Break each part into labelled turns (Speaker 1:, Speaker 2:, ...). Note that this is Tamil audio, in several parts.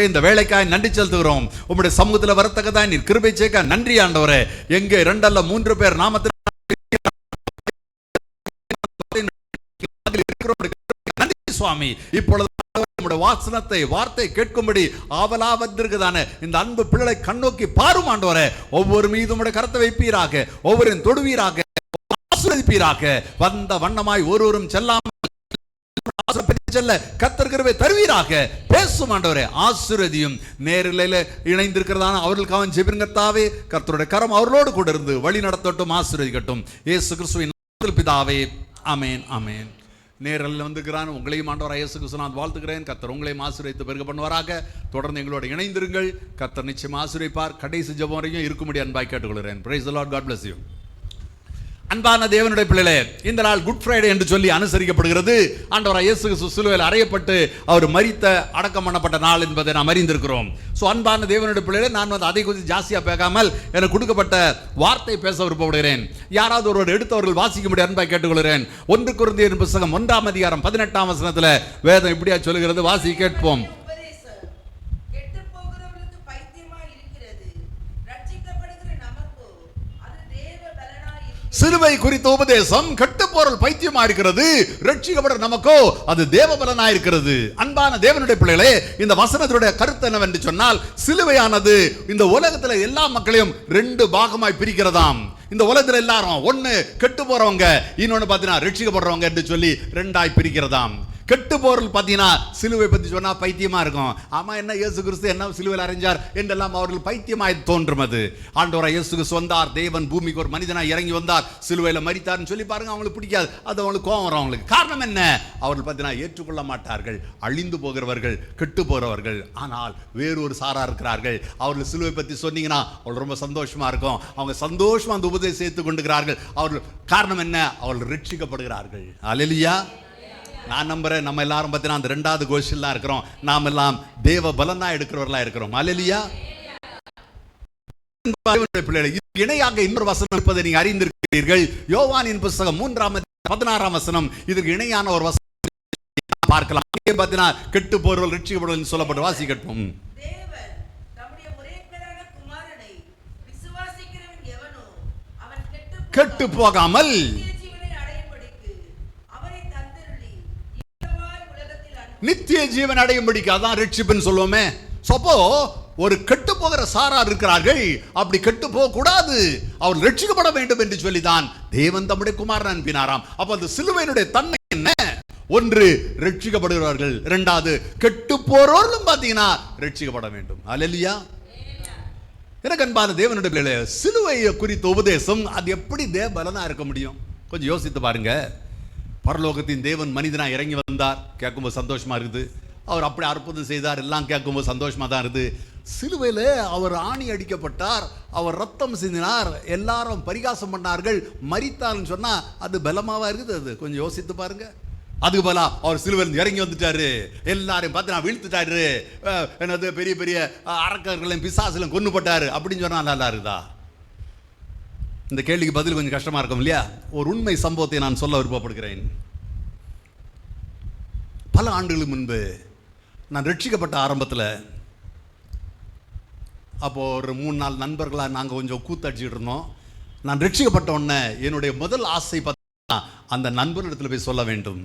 Speaker 1: ஆண்டவரே, இந்த வேலைக்காய் நன்றி செலுத்துகிறோம். உம்முடைய சமூகத்தில் வரத்தக்கதான் நீர் கிருபை செய்ய நன்றி ஆண்டவரே. எங்கே 2 அல்ல 3 பேர் நாமத்தில் நன்றி சுவாமி. இப்பொழுது வாசனத்தை வார்த்தை கேட்கும்படி ஆவலா வந்திருக்குதானே இந்த அன்பு பிள்ளைகளை கண்ணோக்கி பாரும் ஆண்டவரே. ஒவ்வொரு மீதும் கரத்தை வைப்பீராக, ஒவ்வொரு தொடுவீராக, ஆசீர்வதிப்பீராக. வந்த வண்ணமாய் ஒருவரும் செல்லாமல் கர்த்தர் கிருபை தருவீராக. பேசும் ஆண்டவரே, ஆசீர்வதியும். நேரில் இணைந்திருக்கிறதான அவர்களுக்காக ஜெபிங்க கர்த்தாவே. கர்த்தருடைய கரம் அவர்களோடு கூட இருந்து வழி நடத்தட்டும், ஆசீர்வதிக்கட்டும். இயேசு கிறிஸ்துவின் நாமத்தில் பிதாவே, ஆமென், ஆமென். நேரில் வந்திருக்கிறான் உங்களையும் ஆண்டவராக இயேசு கிறிஸ்து நான் வாழ்த்துக்கிறேன். கர்த்தர் உங்களையும் ஆசீர்வதித்து பெருக பண்ணுவாராக. தொடர்ந்து எங்களோட இணைந்திருங்கள். கர்த்தர் நிச்சயம் ஆசீர்வதிப்பார். கடைசி ஜெபம் வரைக்கும் இருக்கும்படி அன்பாய் கேட்டுக்கொள்கிறேன். Praise the lord. God bless you. அன்பான தேவனுடைய பிள்ளைகளே, இந்த நாள் குட் ஃப்ரைடே என்று சொல்லி அனுசரிக்கப்படுகிறது. ஆண்டவராகிய இயேசு கிறிஸ்து சிலுவையில் அறையப்பட்டு அவர் மரித்த அடக்கம் பண்ணப்பட்ட நாள் என்பதை நாம் அறிந்திருக்கிறோம். ஸோ அன்பான தேவனுடைய பிள்ளைகளே, நான் அதை குறித்து ஜாஸ்தியாக பேசாமல் எனக்கு கொடுக்கப்பட்ட வார்த்தை பேச விருப்பப்படுகிறேன். யாராவது ஒருவர் எடுத்தவர்கள் வாசிக்கும்படி அன்பாய் கேட்டுக்கொள்கிறேன். 1 கொரிந்தியர் புத்தகம் 1ஆம் அதிகாரம் 18ஆம் வசனத்தில் வேதம் இப்படியா சொல்லுகிறது. வாசி கேட்போம். சிலுவை குறித்த உபதேசம் கெட்டு போறல் பைத்தியமா இருக்கிறது, ரட்சிக்கப்பட நமக்கோ அது தேவ பலனா இருக்கிறது. அன்பான தேவனுடைய பிள்ளைகளே, இந்த வசனத்துடைய கருத்து என்னவென்று சொன்னால், சிலுவையானது இந்த உலகத்துல எல்லா மக்களையும் 2 பாகமாய் பிரிக்கிறதாம். இந்த உலகத்துல எல்லாரும் ஒன்னு கெட்டு போறவங்க, இன்னொன்னு பாத்தீங்கன்னா ரட்சிக்கப்படுறவங்க என்று சொல்லி 2ஆய் பிரிக்கிறதாம். கெட்டு போறல் பார்த்தீங்கன்னா சிலுவை பற்றி சொன்னால் பைத்தியமா இருக்கும். ஆமா, என்ன இயேசு கிறிஸ்து என்ன சிலுவையில் அறைஞ்சார் என்றெல்லாம் அவர்கள் பைத்தியமாய் தோன்றும். அது ஆண்டவராகிய இயேசு கிறிஸ்து வந்தார், தேவன் பூமிக்கு ஒரு மனிதனாய் இறங்கி வந்தார், சிலுவையில் மரித்தார்னு சொல்லி பாருங்க. அவங்களுக்கு பிடிக்காது, அது அவங்களுக்கு கோபம் வரும். அவங்களுக்கு காரணம் என்ன? அவர்கள் பார்த்தீங்கன்னா ஏற்றுக்கொள்ள மாட்டார்கள். அழிந்து போகிறவர்கள், கெட்டு போகிறவர்கள். ஆனால் வேறொரு சாரா இருக்கிறார்கள். அவர்கள் சிலுவை பற்றி சொன்னீங்கன்னா அவர்கள் ரொம்ப சந்தோஷமா இருக்கும். அவங்க சந்தோஷமா அந்த உபதேசம் சேர்த்து கொண்டுகிறார்கள். அவர்கள் காரணம் என்ன? அவர்கள் ரட்சிக்கப்படுகிறார்கள். அல்லேலூயா. நான் நம்புறேன் நம்ம எல்லாரும் பார்த்தீங்கன்னா அந்த 2வது கோஷில் தான் இருக்கிறோம். நாம் எல்லாம் தேவ பலனா எடுக்கிறவர்களா இருக்கிறோம். அல்லேலூயா. இணையாக இன்னொரு வசனம் இருப்பதை நீங்க அறிந்திருக்கிறீர்கள். யோவானின் புத்தகம் 3ஆம் 16ஆம் வசனம் இதற்கு இணையான ஒரு வசனம் பார்க்கலாம். பார்த்தீங்கன்னா கெட்டு போறவர்கள் ரட்சிக்கப்படுவர்கள் சொல்லப்பட்டு வாசி கேட்போம். கெட்டு போகாமல் நித்திய ஜீவன் அடையும்படிக்கு, அதான் ரட்சிப்புன்னு சொல்லுவோமே. சப்போ ஒரு கெட்டு போகிற சாரார் இருக்கிறார்கள். அப்படி கெட்டு போக கூடாது, அவர் ரட்சிக்கப்பட வேண்டும் என்று சொல்லிதான் தேவன் தம்முடைய குமாரன் அனுப்பினாராம். அப்ப அந்த சிலுவையினுடைய தன்மை என்ன? ஒன்று ரட்சிக்கப்படுகிறார்கள், 2வது கெட்டு போறவர்களும் பாத்தீங்கன்னா ரட்சிக்கப்பட வேண்டும். அல்லேலூயா. எனக்கு அன்பான தேவனுடைய பிள்ளைகளே, சிலுவையை குறித்த உபதேசம் அது எப்படி தேவ பலனா இருக்க முடியும்? கொஞ்சம் யோசித்து பாருங்க. பரலோகத்தின் தேவன் மனிதனா இறங்கி வந்தார், கேட்கும்போது சந்தோஷமா இருக்குது. அவர் அப்படி அற்புதம் செய்தார், எல்லாம் கேட்கும்போது சந்தோஷமா தான் இருக்குது. சிலுவையில் அவர் ஆணி அடிக்கப்பட்டார், அவர் ரத்தம் சிந்தினார், எல்லாரும் பரிகாசம் பண்ணார்கள், மரித்தார்னு சொன்னா அது பலமாவா இருக்குது? அது கொஞ்சம் யோசித்து பாருங்க. அதுக்கு பலா அவர் சிலுவையில் இறங்கி வந்துட்டாரு, எல்லாரையும் பார்த்து நான் வீழ்த்துட்டாரு, என்னது பெரிய பெரிய அரக்கர்களையும் பிசாசுலையும் கொண்டு போட்டாரு அப்படின்னு சொன்னா நல்லா இருக்குதா? இந்த கேள்விக்கு பதில் கொஞ்சம் கஷ்டமா இருக்கும் இல்லையா? ஒரு உண்மை சம்பவத்தை நான் சொல்ல விருப்பப்படுகிறேன். பல ஆண்டுகளுக்கு முன்பு நான் ரட்சிக்கப்பட்ட ஆரம்பத்தில், அப்போ ஒரு 3-4 நண்பர்களாக நாங்கள் கொஞ்சம் கூத்தடிச்சுட்டு இருந்தோம். நான் ரட்சிக்கப்பட்ட உடனே என்னுடைய முதல் ஆசை பார்த்தா அந்த நண்பரிடத்தில் போய் சொல்ல வேண்டும்.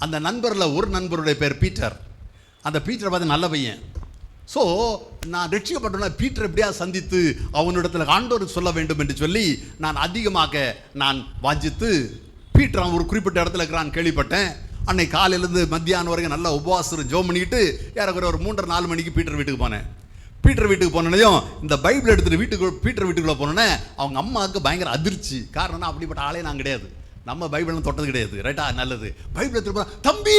Speaker 1: அந்த நண்பரில் ஒரு நண்பருடைய பேர் பீட்டர். அந்த பீட்டரை பார்த்து நல்ல பையன். ஸோ நான் ரட்சிக்கப்பட்டோன்னா பீட்டர் எப்படியா சந்தித்து அவனிடத்தில் ஆண்டவர் சொல்ல வேண்டும் என்று சொல்லி நான் அதிகமாக நான் வாஞ்சித்து, பீட்டர் அவன் ஒரு குறிப்பிட்ட இடத்துல இருக்கிறான் கேள்விப்பட்டேன். அன்னைக்கு காலையிலேருந்து மத்தியானம் வரைக்கும் நல்லா உபவாசம் ஜோம் பண்ணிட்டு ஏறக்குறைய ஒரு 3-4 மணிக்கு பீட்டர் வீட்டுக்கு போனேன். பீட்டர் வீட்டுக்கு போனோடையும் இந்த பைபிள் எடுத்துகிட்டு பீட்டர் வீட்டுக்குள்ளே போனோன்னே அவங்க அம்மாவுக்கு பயங்கர அதிர்ச்சி. காரணம், அப்படிப்பட்ட ஆளே நான் கிடையாது, நம்ம பைபிள்லாம் தொட்டது கிடையாது. ரைட்டா? நல்லது. பைபிள் எடுத்துட்டு தம்பி,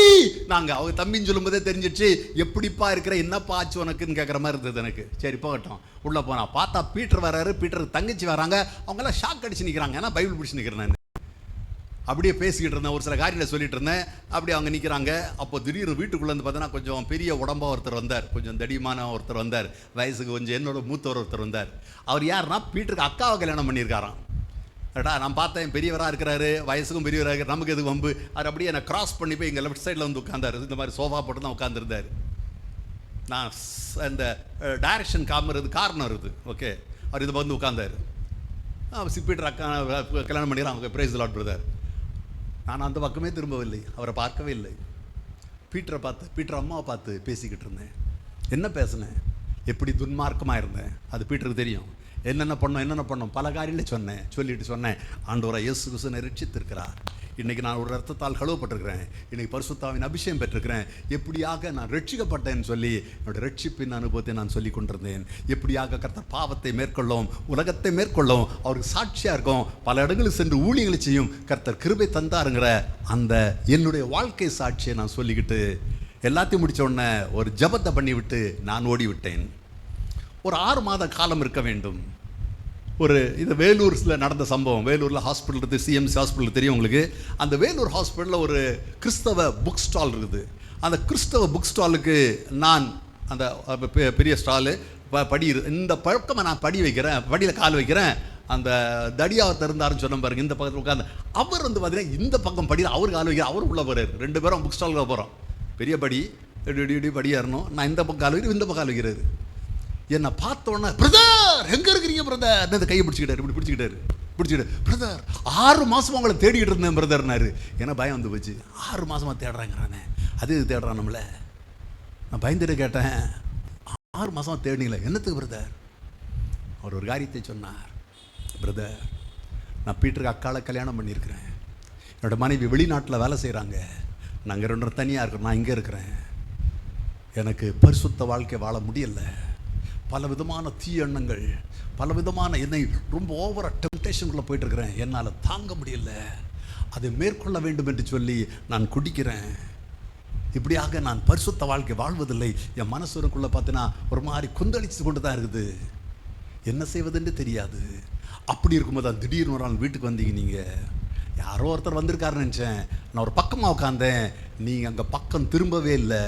Speaker 1: நாங்கள் அவங்க தம்பின்னு சொல்லும்போதே தெரிஞ்சிடுச்சு, எப்படிப்பா இருக்கிற, என்னப்பா ஆச்சு உனக்குன்னு கேட்குற மாதிரி இருந்தது எனக்கு. சரி போகட்டும். உள்ளே போனா பார்த்தா பீட்டர் வராரு, பீட்டருக்கு தங்கச்சி வராங்க. அவங்கெல்லாம் ஷாக் அடிச்சு நிற்கிறாங்க, ஏன்னா பைபிள் பிடிச்சி நிற்கிறேன். நான் அப்படியே பேசிக்கிட்டு இருந்தேன், ஒரு சில காரியங்களை சொல்லிட்டு இருந்தேன். அப்படி அவங்க நிற்கிறாங்க. அப்போ திடீர்னு வீட்டுக்குள்ளே வந்து பார்த்தீங்கன்னா கொஞ்சம் பெரிய உடம்பா ஒருத்தர் வந்தார், கொஞ்சம் தடிமான ஒருத்தர் வந்தார், வயசுக்கு கொஞ்சம் என்னோட மூத்தவர் ஒருத்தர் வந்தார். அவர் யாருன்னா பீட்டருக்கு அக்காவை கல்யாணம் பண்ணியிருக்காராம். ரைட்டா? நான் பார்த்தேன், பெரியவராக இருக்கிறாரு, வயசுக்கும் பெரியவராக இருக்கிற, நமக்கு எதுக்கு வம்பு. அது அப்படியே என்னை கிராஸ் பண்ணி போய் எங்கள் லெஃப்ட் சைடில் வந்து உட்காந்தார். இந்த மாதிரி சோஃபா போட்டு தான் உட்காந்துருந்தார். நான் இந்த டைரக்ஷன் காரணம் இருக்குது. ஓகே, அவர் இது வந்து உட்கார்ந்தார். பீட்டர் அக்கா கல்யாணம் பண்ணிடுறான். அவங்க பிரைஸ் லார்ட் பிரதர். நான் அந்த பக்கமே திரும்பவில்லை, அவரை பார்க்கவே இல்லை. பீட்டர் அம்மாவை பார்த்து பேசிக்கிட்டு இருந்தேன். என்ன பேசினேன்? எப்படி துன்மார்க்கமாக இருந்தேன் அது பீட்டருக்கு தெரியும். என்னென்ன பண்ணோம் பல காரியங்களை சொல்லிட்டு சொன்னேன். ஆண்டவராகிய இயேசு கிறிஸ்து ரட்சித்திருக்கிறார். இன்றைக்கி நான் ஒரு ரத்தத்தால் கழுவப்பட்டிருக்கிறேன். இன்றைக்கி பரிசுத்தாவின் அபிஷேகம் பெற்றிருக்கிறேன். எப்படியாக நான் ரட்சிக்கப்பட்டேன்னு சொல்லி என்னுடைய ரட்சிப்பின் அனுபவத்தை நான் சொல்லி கொண்டிருந்தேன். எப்படியாக கர்த்தர் பாவத்தை மேற்கொள்ளும், உலகத்தை மேற்கொள்ளும், அவருக்கு சாட்சியாக இருக்கும், பல இடங்களில் சென்று ஊழியங்களை செய்யும், கர்த்தர் கிருபை தந்தாருங்கிற அந்த என்னுடைய வாழ்க்கை சாட்சியை நான் சொல்லிக்கிட்டு எல்லாத்தையும் முடித்த உடனே ஒரு ஜபத்தை பண்ணிவிட்டு நான் ஓடிவிட்டேன். ஒரு 6 மாத காலம் இருக்க வேண்டும். இது வேலூரில் நடந்த சம்பவம். வேலூரில் ஹாஸ்பிட்டல் இருக்குது, சிஎம்சி ஹாஸ்பிட்டல் தெரியும் உங்களுக்கு. அந்த வேலூர் ஹாஸ்பிட்டலில் ஒரு கிறிஸ்தவ புக் ஸ்டால் இருக்குது. அந்த கிறிஸ்தவ புக் ஸ்டாலுக்கு நான் அந்த பெரிய ஸ்டாலு இந்த பழக்கமாக நான் படியில் கால் வைக்கிறேன். அந்த தடியாவை இருந்தாருன்னு சொன்ன பாருங்க, இந்த பக்கத்தில் உட்காந்து அவர் பார்த்தீங்கன்னா இந்த பக்கம் படியில் அவர் கால் வைக்கிறார். அவர் உள்ள போகிறார். 2 பேரும் புக் ஸ்டாலுக்கு போகிறோம். பெரிய படி படி ஏறணும். நான் இந்த பக்கம் கால் வைக்கிறேன், இந்த பக்கம் கால் வைக்கிறாரு. என்னை பார்த்தோன்னே, பிரதர் எங்கே இருக்கிறீங்க பிரதர்? இந்த கையை பிடிச்சிக்கிட்டாரு. பிரதர் 6 மாதமாக உங்களை தேடிக்கிட்டு இருந்தேன் பிரதர்னாரு. ஏன்னா பயம் வந்து போச்சு. 6 மாதமாக தேடுறாங்கிறானே, அது தேடுறான் நம்மளை. நான் பயந்துட்டு கேட்டேன், 6 மாதமாக தேடினீங்களே, என்னத்துக்கு பிரதர்? அவர் ஒரு காரியத்தை சொன்னார். பிரதர், நான் பீட்டருக்கு அக்காலை கல்யாணம் பண்ணியிருக்கிறேன். என்னோடய மனைவி வெளிநாட்டில் வேலை செய்கிறாங்க. நாங்கள் 2 தனியாக இருக்கிறோம். நான் இங்கே இருக்கிறேன். எனக்கு பரிசுத்த வாழ்க்கை வாழ முடியலை. பல விதமான தீய எண்ணங்கள், பல விதமான என்னை ரொம்ப ஓவராக டெம்டேஷனுக்குள்ளே போயிட்டுருக்கிறேன். என்னால் தாங்க முடியல. அதை மேற்கொள்ள வேண்டும் என்று சொல்லி நான் குடிக்கிறேன். இப்படியாக நான் பரிசுத்த வாழ்க்கை வாழ்வதில்லை. என் மனசுக்குள்ளே பார்த்தீங்கன்னா ஒரு மாதிரி கொந்தளிச்சு கொண்டு தான் இருக்குது. என்ன செய்வதுன்னு தெரியாது. அப்படி இருக்கும்போது தான் திடீர்னு ஒரு நாள் வீட்டுக்கு வந்தீங்க. நீங்கள் யாரோ ஒருத்தர் வந்திருக்காருன்னு நினச்சேன். நான் ஒரு பக்கமாக உட்காந்தேன். நீங்கள் அங்கே பக்கம் திரும்பவே இல்லை.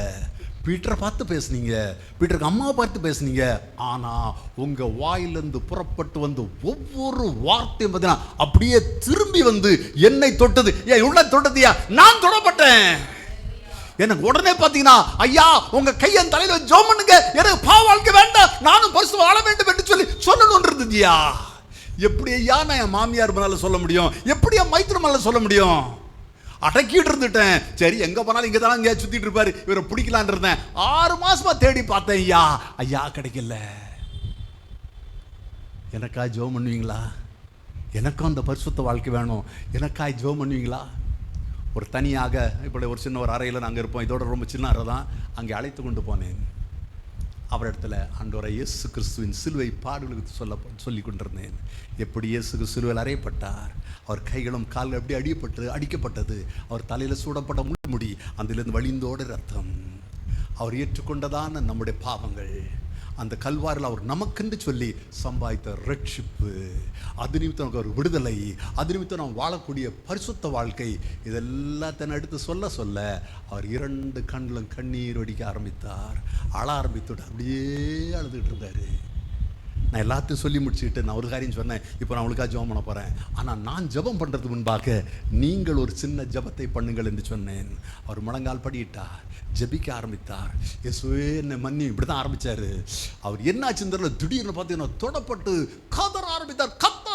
Speaker 1: பீட்டரை பார்த்து பேசுனீங்க, பீட்டருக்கு அம்மாவை பார்த்து பேசுனீங்க. ஆனால் உங்கள் வாயிலிருந்து புறப்பட்டு வந்து ஒவ்வொரு வார்த்தையும் பார்த்தீங்கன்னா அப்படியே திரும்பி வந்து என்னை தொட்டது. ஏன் உள்ள தொட்டதியா? நான் தொடப்பட்டேன். எனக்கு உடனே பார்த்தீங்கன்னா, ஐயா உங்க கையன் தலையில ஜெபம் பண்ணுங்க, எனக்கு பாவ வாழ்க்கை வேண்டாம், நானும் பரிசுத்தமா வாழ வேண்டும் என்று சொல்லி சொல்லணும் இருந்ததுயா. எப்படி ஐயா நான் என் மாமியார் மேல சொல்ல முடியும்? எப்படி என் மைத்திர மேல சொல்ல முடியும்? அடக்கிட்டு இருந்துட்டேன். சரி, எங்க போனாலும் இங்கே தான் இங்கே சுத்திட்டு இருப்பாரு, இவரை பிடிக்கலான் இருந்தேன். 6 மாசமா தேடி பார்த்தேன். ஐயா கிடைக்கல. எனக்காய் ஜெபம் பண்ணுவீங்களா? எனக்கும் அந்த பரிசுத்த வாழ்க்கை வேணும். எனக்காய் ஜெபம் பண்ணுவீங்களா? ஒரு தனியாக இப்படி ஒரு சின்ன ஒரு அறையில் நாங்கள் இருப்போம். இதோட ரொம்ப சின்ன அறை தான். அங்கே அழைத்து கொண்டு போனேன். அவரிடத்துல ஆண்டவராகிய இயேசு கிறிஸ்துவின் சிலுவை பாடுகளுக்கு சொல்லி கொண்டிருந்தேன். எப்படி இயேசு கிறிஸ்து சிலுவையில் அறையப்பட்டார், அவர் கைகளும் கால்கள் எப்படி அடிக்கப்பட்டது, அவர் தலையில் சூடப்பட்ட முடி, அதிலிருந்து வழிந்தோட ரத்தம், அவர் ஏற்றுக்கொண்டதான நம்முடைய பாவங்கள், அந்த கல்வாரில் அவர் நமக்கென்று சொல்லி சம்பாதித்த ரட்சிப்பு, அது நிமித்தம் நமக்கு ஒரு விடுதலை, அது நிமித்தம் நாம் வாழக்கூடிய பரிசுத்த வாழ்க்கை, இதெல்லாத்தையும் எடுத்து சொல்ல அவர் 2 கண்களும் கண்ணீர் வடிக்க ஆரம்பித்தார். அழ ஆரம்பித்துட்டு அப்படியே அழுதுகிட்டு இருந்தார். நான் எல்லாத்தையும் சொல்லி முடிச்சுக்கிட்டு நான் ஒரு காரியம் சொன்னேன். இப்போ நான் அவளுக்காக ஜெபம் பண்ண போகிறேன். ஆனால் நான் ஜெபம் பண்ணுறதுக்கு முன்பாக நீங்கள் ஒரு சின்ன ஜெபத்தை பண்ணுங்கள் என்று சொன்னேன். அவர் முழங்கால் படியிட்டார், ஜெபிக்க ஆரம்பித்தார். இயேசுவே என்னை மன்னி, இப்படி தான் ஆரம்பித்தார். அவர் என்னாச்சுன்னு தெரியல, திடீர்னு பார்த்தீங்கன்னா தொடப்பட்டு கத்த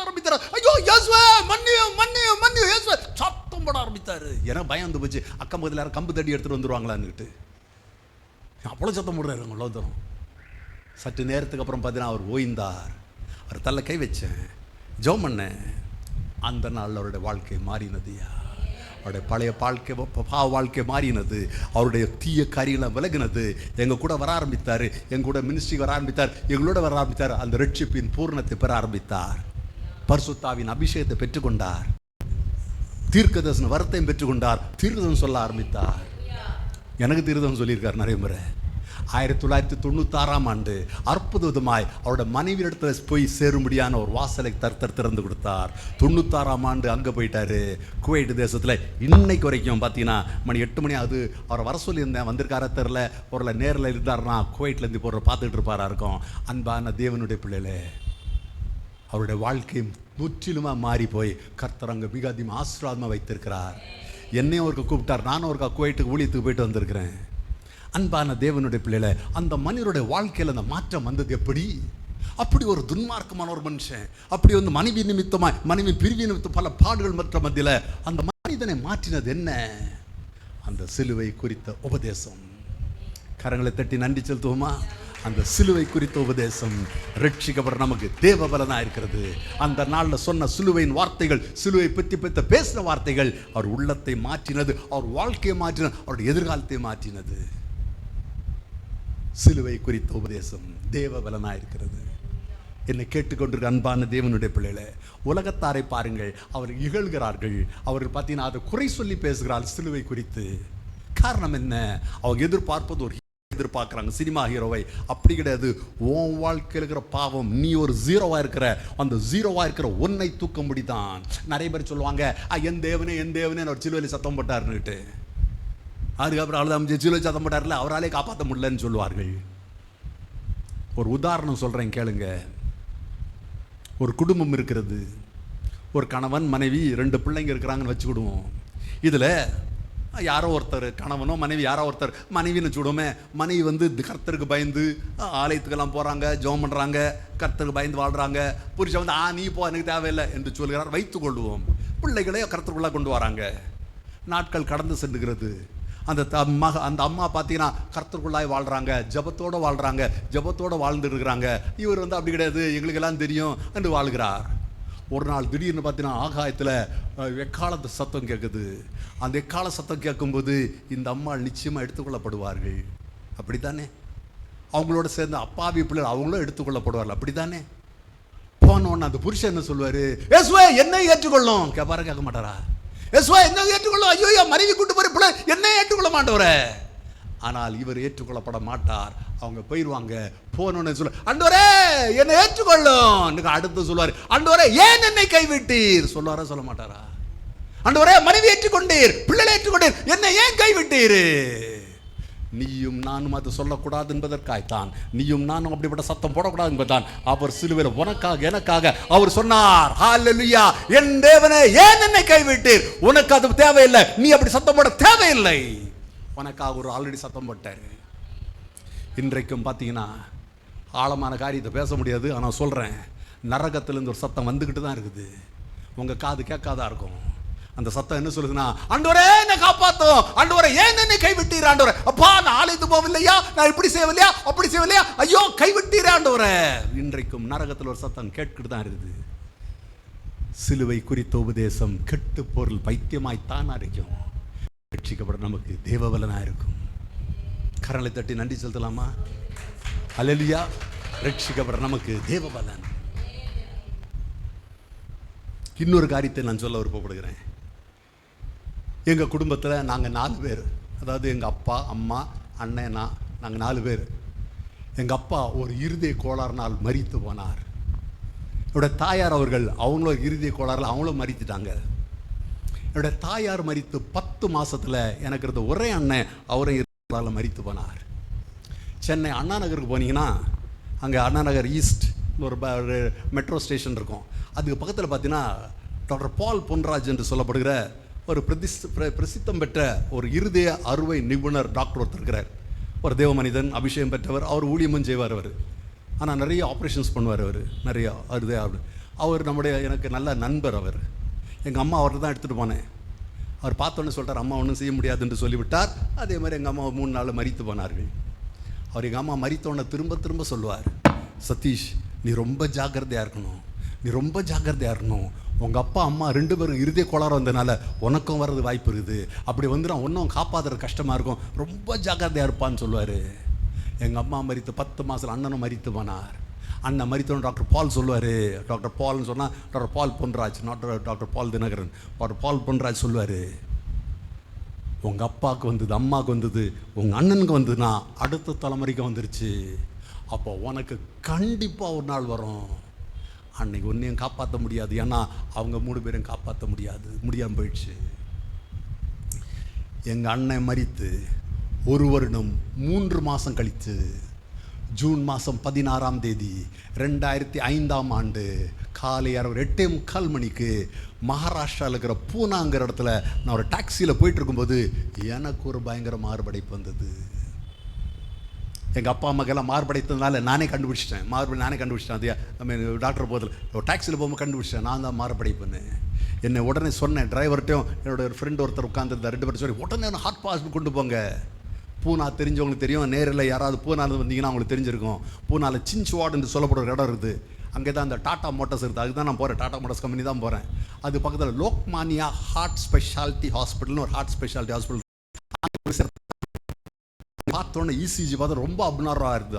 Speaker 1: ஆரம்பித்தார். ஐயோ இயேசுவே மன்னியும் மன்னியும் மன்னியும் இயேசுவே சத்தம் போட ஆரம்பித்தார். எனக்கு பயம் வந்து போச்சு. அக்கம் பக்கத்தில் யாரும் கம்பு தடி எடுத்துகிட்டு வந்துடுவாங்களான்னுக்கிட்டு அவ்வளோ சத்தம் போடுறாரு. அவ்வளோ தூரம். சற்று நேரத்துக்கு அப்புறம் பார்த்தீங்கன்னா அவர் ஓய்ந்தார். அவர் தள்ள கை வச்சேன், ஜெபம் பண்ணேன். அந்த நாள் அவருடைய வாழ்க்கை மாறினதுயா. அவருடைய பழைய பாவ வாழ்க்கை மாறினது. அவருடைய தீய காரியங்களை விலகினது. எங்கள் கூட வர ஆரம்பித்தார், எங்கள் கூட மினிஸ்ட்ரி வர ஆரம்பித்தார், எங்களோட வர ஆரம்பித்தார். அந்த ரட்சிப்பின் பூர்ணத்தை பெற ஆரம்பித்தார். பரிசுத்தாவின் அபிஷேகத்தை பெற்றுக்கொண்டார். தீர்க்கதரிசன வரத்தையும் பெற்றுக்கொண்டார். தீர்க்கதரிசனம் சொல்ல ஆரம்பித்தார். எனக்கு தீர்க்கதரிசனம் சொல்லியிருக்கார் நிறைய முறை. 1996ஆம் ஆண்டு அற்புதமாய் அவரோட மனைவியிடத்தில் போய் சேரும்படியான ஒரு வாசலை திறந்து கொடுத்தார். 96ஆம் ஆண்டு அங்கே போயிட்டாரு, குவைட் தேசத்தில். இன்னைக்கு வரைக்கும் பார்த்தீங்கன்னா மணி 8 மணி ஆகுது. அவரை வர சொல்லியிருந்தேன், வந்திருக்கார தெரில, ஒரு நேரில் இருந்தார்னா குவைட்லேருந்து போகிற பார்த்துக்கிட்டு இருப்பாரா இருக்கும். அன்பான தேவனுடைய பிள்ளைகளே, அவருடைய வாழ்க்கை முற்றிலுமாக மாறி போய் கர்த்தர் அங்கே மிக அதிகமாக ஆசீர்வாதமாக வைத்திருக்கிறார். என்னையும் அவருக்கு கூப்பிட்டார். நானும் அவருக்கு குவைட்டுக்கு ஊழியத்துக்கு போயிட்டு வந்திருக்கிறேன். அன்பான தேவனுடைய பிள்ளைகளை, அந்த மனிதனுடைய வாழ்க்கையில் அந்த மாற்றம் வந்தது எப்படி? அப்படி ஒரு துன்மார்க்கமான ஒரு மனுஷன், அப்படி வந்து மனைவி நிமித்தமாய், மனைவி பிரிவி நிமித்தம் பல பாடுகள் மற்ற மத்தியில் அந்த மனிதனை மாற்றினது என்ன? அந்த சிலுவை குறித்த உபதேசம். கரங்களை தட்டி நன்றி செலுத்துவோமா? அந்த சிலுவை குறித்த உபதேசம் ரட்சிக்கப்பட நமக்கு தேவ பலனா இருக்கிறது. அந்த நாளில் சொன்ன சிலுவையின் வார்த்தைகள், சிலுவை பற்றி பேசின வார்த்தைகள் அவர் உள்ளத்தை மாற்றினது, அவர் வாழ்க்கையை மாற்றினது, அவருடைய எதிர்காலத்தை மாற்றினது. சிலுவை குறித்த உபதேசம் தேவ பலனா இருக்கிறது. என்னை கேட்டுக்கொண்டிருக்க அன்பான தேவனுடைய பிள்ளைகளை, உலகத்தாரை பாருங்கள், அவர் இகழ்கிறார்கள், அவர்கள் பார்த்தீங்கன்னா அதை குறை சொல்லி பேசுகிறார் சிலுவை குறித்து. காரணம் என்ன? அவங்க எதிர்பார்ப்பது ஒரு எதிர்பார்க்குறாங்க சினிமா ஹீரோவை. அப்படி கிடையாது. உன் வாழ்க்கையில் இருக்கிற பாவம், நீ ஒரு ஜீரோவாக இருக்கிற, அந்த ஜீரோவாக இருக்கிற ஒன்னை தூக்க முடிதான். நிறைய பேர் சொல்லுவாங்க, என் தேவனே என் தேவனே அவர் சிலுவையில் சத்தம் போட்டார்னுட்டு. அதுக்கப்புறம் அவ்வளோ சிலுவை சத்தம் போட்டார்ல, அவராலே காப்பாற்ற முடியலன்னு சொல்லுவார்கள். ஒரு உதாரணம் சொல்கிறேன் கேளுங்க. ஒரு குடும்பம் இருக்கிறது, ஒரு கணவன் மனைவி 2 பிள்ளைங்க இருக்கிறாங்கன்னு வச்சுக்கிடுவோம். இதில் யாரோ ஒருத்தர், கணவனோ மனைவி யாரோ ஒருத்தர், மனைவின்னு வச்சுக்கிடுவோமே, மனைவி வந்து கர்த்தருக்கு பயந்து ஆலயத்துக்கெல்லாம் போகிறாங்க, ஜெபம் பண்ணுறாங்க, கர்த்தருக்கு பயந்து வாழ்கிறாங்க. புருஷன் வந்து நீ போ, எனக்கு தேவையில்லை என்று சொல்கிறார். வைத்துக் கொள்வோம். பிள்ளைகளே கர்த்தருக்குள்ளே கொண்டு வராங்க. நாட்கள் கடந்து சென்றுகிறது. அந்த அம்மா பார்த்தீங்கன்னா கர்த்தருக்குள்ளாய் வாழ்கிறாங்க, ஜபத்தோடு வாழ்கிறாங்க, ஜபத்தோடு வாழ்ந்துட்டு இருக்கிறாங்க. இவர் வந்து அப்படி கிடையாது, எங்களுக்கெல்லாம் தெரியும் என்று வாழ்கிறார். ஒரு நாள் திடீர்னு பார்த்தீங்கன்னா ஆகாயத்தில் எக்காலத்து சத்தம் கேட்குது. அந்த எக்கால சத்தம் கேட்கும்போது இந்த அம்மா நிச்சயமாக எடுத்துக்கொள்ளப்படுவார்கள். அப்படித்தானே? அவங்களோட சேர்ந்து அப்பாவி பிள்ளைகள் அவங்களும் எடுத்துக்கொள்ளப்படுவார்கள். அப்படித்தானே? போனோன்னு அந்த புருஷன் என்ன சொல்லுவார்? ஏசுவே என்னை ஏற்றுக்கொள்ளும் கேட்பாரா? கேட்க மாட்டாரா? ஏசுவே என்ன ஏற்றுக்கொள்ளும்? ஐயோ மனைவி கூட்டு போற பிள்ளை என்ன ஏற்றுக்கொள்ள மாட்டவரே. ஆனால் இவர் ஏற்றுக்கொள்ளப்பட மாட்டார். அவங்க போயிடுவாங்க. போனோன்னு சொல்ல, ஆண்டவரே என்னை ஏற்றுக்கொள்ளும். அடுத்து சொல்லுவார், ஆண்டவரே ஏன் என்னை கைவிட்டீர் சொல்லுவாரா? சொல்ல மாட்டாரா? ஆண்டவரே மனைவி ஏற்றுக்கொண்டீர், பிள்ளைகளை ஏற்றுக்கொண்டீர், என்னை ஏன் கைவிட்டீர்? நீயும் நானும் அது சொல்லக்கூடாது என்பதற்காய்த்தான், நீயும் நானும் அப்படிப்பட்ட சத்தம் போடக்கூடாது என்பதுதான் அவர் சிலுவையில் உனக்காக எனக்காக அவர் சொன்னார். ஹல்லேலூயா. என் தேவனே ஏன் என்னை கைவிட்டீர்? உனக்கு அது தேவையில்லை, நீ அப்படி சத்தம் போட தேவையில்லை. உனக்காக ஒரு ஆல்ரெடி சத்தம் போட்டார். இன்றைக்கும் பார்த்தீங்கன்னா ஆழமான காரியத்தை பேச முடியாது, ஆனால் சொல்கிறேன், நரகத்திலேருந்து ஒரு சத்தம் வந்துக்கிட்டு தான் இருக்குது. உங்கள் காது கேட்காதா இருக்கும். அந்த சத்தம் என்ன சொல்லுதுன்னா, ஆண்டவரே என்னை காப்பாத்தும், ஆண்டவரே ஏன் என்னை கைவிட்டீர், ஆண்டவரே அப்பா நான் ஆலயத்துக்கு போகவில்லையா, நான் இப்படி செய்யவில்லையா, அப்படி செய்யவில்லையா, ஐயோ கைவிட்டீரே ஆண்டவரே. இன்றைக்கும் நரகத்தில் ஒரு சத்தம் கேட்டுக்கிட்டு தான் இருக்குது. சிலுவை குறித்த உபதேசம் கெட்டு பொருள் பைத்தியமாய்த்தான் அரைக்கும். ரட்சிக்கப்பட நமக்கு தேவபலனா இருக்கும். கரங்களை தட்டி நன்றி செலுத்தலாமா? அல்லேலூயா. ரட்சிக்கப்பட நமக்கு தேவபலன். இன்னொரு காரியத்தை நான் சொல்ல விருப்பப்படுகிறேன். எங்கள் குடும்பத்தில் நாங்கள் 4 பேர், அதாவது எங்கள் அப்பா அம்மா அண்ணன் நாங்கள் 4 பேர். எங்கள் அப்பா ஒரு இருதய கோளாறுனால் மரித்து போனார். என்னோட தாயார் அவர்கள் அவங்களும் இருதய கோளாறில் அவங்களும் மரித்துட்டாங்க. என்னோட தாயார் மரித்து 10 மாதத்தில் எனக்கு இருந்த ஒரே அண்ணன் அவரை மரித்து போனார். சென்னை அண்ணா நகருக்கு போனீங்கன்னா அங்கே அண்ணா நகர் ஈஸ்ட் ஒரு மெட்ரோ ஸ்டேஷன் இருக்கும். அதுக்கு பக்கத்தில் பார்த்தீங்கன்னா டாக்டர் பால் பொன்ராஜ் என்று சொல்லப்படுகிற ஒரு பிரசித்தம் பெற்ற ஒரு இருதய அறுவை நிபுணர் டாக்டர் ஒருத்தர் இருக்கிறார். ஒரு தேவ மனிதன், அபிஷேகம் பெற்றவர். அவர் ஊழியமும் செய்வார். அவர் ஆனால் நிறைய ஆப்ரேஷன்ஸ் பண்ணுவார். அவர் நிறையா அவர் நம்முடைய எனக்கு நல்ல நண்பர். அவர் எங்கள் அம்மா அவர்கிட்ட தான் எடுத்துகிட்டு போனேன். அவர் பார்த்தோன்னே சொல்லிட்டார், அம்மா ஒன்றும் செய்ய முடியாதுன்னு சொல்லிவிட்டார். அதே மாதிரி எங்கள் அம்மா 3 நாள் மரித்து போனார்கள். அவர் எங்கள் அம்மா மரித்தோன்னே திரும்ப திரும்ப சொல்லுவார், சதீஷ் நீ ரொம்ப ஜாக்கிரதையாக இருக்கணும், நீ ரொம்ப ஜாக்கிரதையாக இருக்கணும். உங்கள் அப்பா அம்மா 2 பேரும் இருதய கோளாறு வந்ததுனால உனக்கும் வர்றது வாய்ப்பு இருக்குது. அப்படி வந்துடும், ஒன்றும் காப்பாற்றுறது கஷ்டமாக இருக்கும், ரொம்ப ஜாக்கிரதையாக இருப்பான்னு சொல்லுவார். எங்கள் அம்மா மரித்து 10 மாதத்தில் அண்ணனும் மரித்து போனார். அண்ணன் மரித்தோன்னு டாக்டர் பால் சொல்லுவார். டாக்டர் பால்னு சொன்னால் டாக்டர் பால் பொன்ராஜ், டாக்டர் பால் தினகரன். டாக்டர் பால் பொன்ராஜ் சொல்லுவார், உங்கள் அப்பாவுக்கு வந்தது, அம்மாவுக்கு வந்தது, உங்கள் அண்ணனுக்கு வந்ததுன்னா அடுத்த தலைமுறைக்கு வந்துருச்சு. அப்போ உனக்கு கண்டிப்பாக ஒரு நாள் வரும். அன்னைக்கு ஒன்றையும் காப்பாற்ற முடியாது, ஏன்னா அவங்க 3 பேரும் காப்பாற்ற முடியாமல் போயிடுச்சு. எங்கள் அண்ணன் மரித்து 1 வருடம் 3 மாதம் கழித்து ஜூன் மாதம் 16ஆம் தேதி 2005ஆம் ஆண்டு காலை 8:45 மணிக்கு மகாராஷ்டிராவில் இருக்கிற பூனாங்கிற இடத்துல நான் ஒரு டாக்ஸியில் போயிட்டு இருக்கும்போது எனக்கு ஒரு பயங்கர மாறுபடைப்பு வந்தது. எங்கள் அப்பா அம்மாக்கெல்லாம் மார்படைத்ததுனால நானே கண்டுபிடிச்சிட்டேன். நானே கண்டுபிடிச்சிட்டேன். அது டாக்டர் போதில் டாக்ஸியில் போகும்போது கண்டுபிடிச்சிட்டேன் நான் தான் மார்படைப்புன்னு. என்னை உடனே சொன்னேன் டிரைவர்கிட்டையும். என்னோட ஒரு ஃப்ரெண்ட் ஒருத்தர் உட்காந்துருந்தார், 2 பேரும் சொல்லி உடனே ஹார்ட் ஹாஸ்பிட்டல் கொண்டு போங்க. பூனா தெரிஞ்சவங்களுக்கு தெரியும், நேரில் யாராவது பூனாவில் வந்தீங்கன்னா அவங்களுக்கு தெரிஞ்சிருக்கும். பூனாவில் சின்ச்சுவாடுன்னு சொல்லப்படுற இடம் இருக்குது. அங்கே தான் அந்த டாட்டா மோட்டர்ஸ் இருக்குது. அதுக்கு தான் நான் போகிறேன், டாட்டா மோட்டர்ஸ் கம்பெனி தான் போகிறேன். அது பக்கத்தில் லோக்மானியா ஹார்ட் ஸ்பெஷாலிட்டி ஹாஸ்பிட்டல்னு ஒரு ஹார்ட் ஸ்பெஷாலிட்டி ஹாஸ்பிட்டல். பார்த்தோன்னே இசிஜி பார்த்தா ரொம்ப அப்நார்மலாக இருந்தது.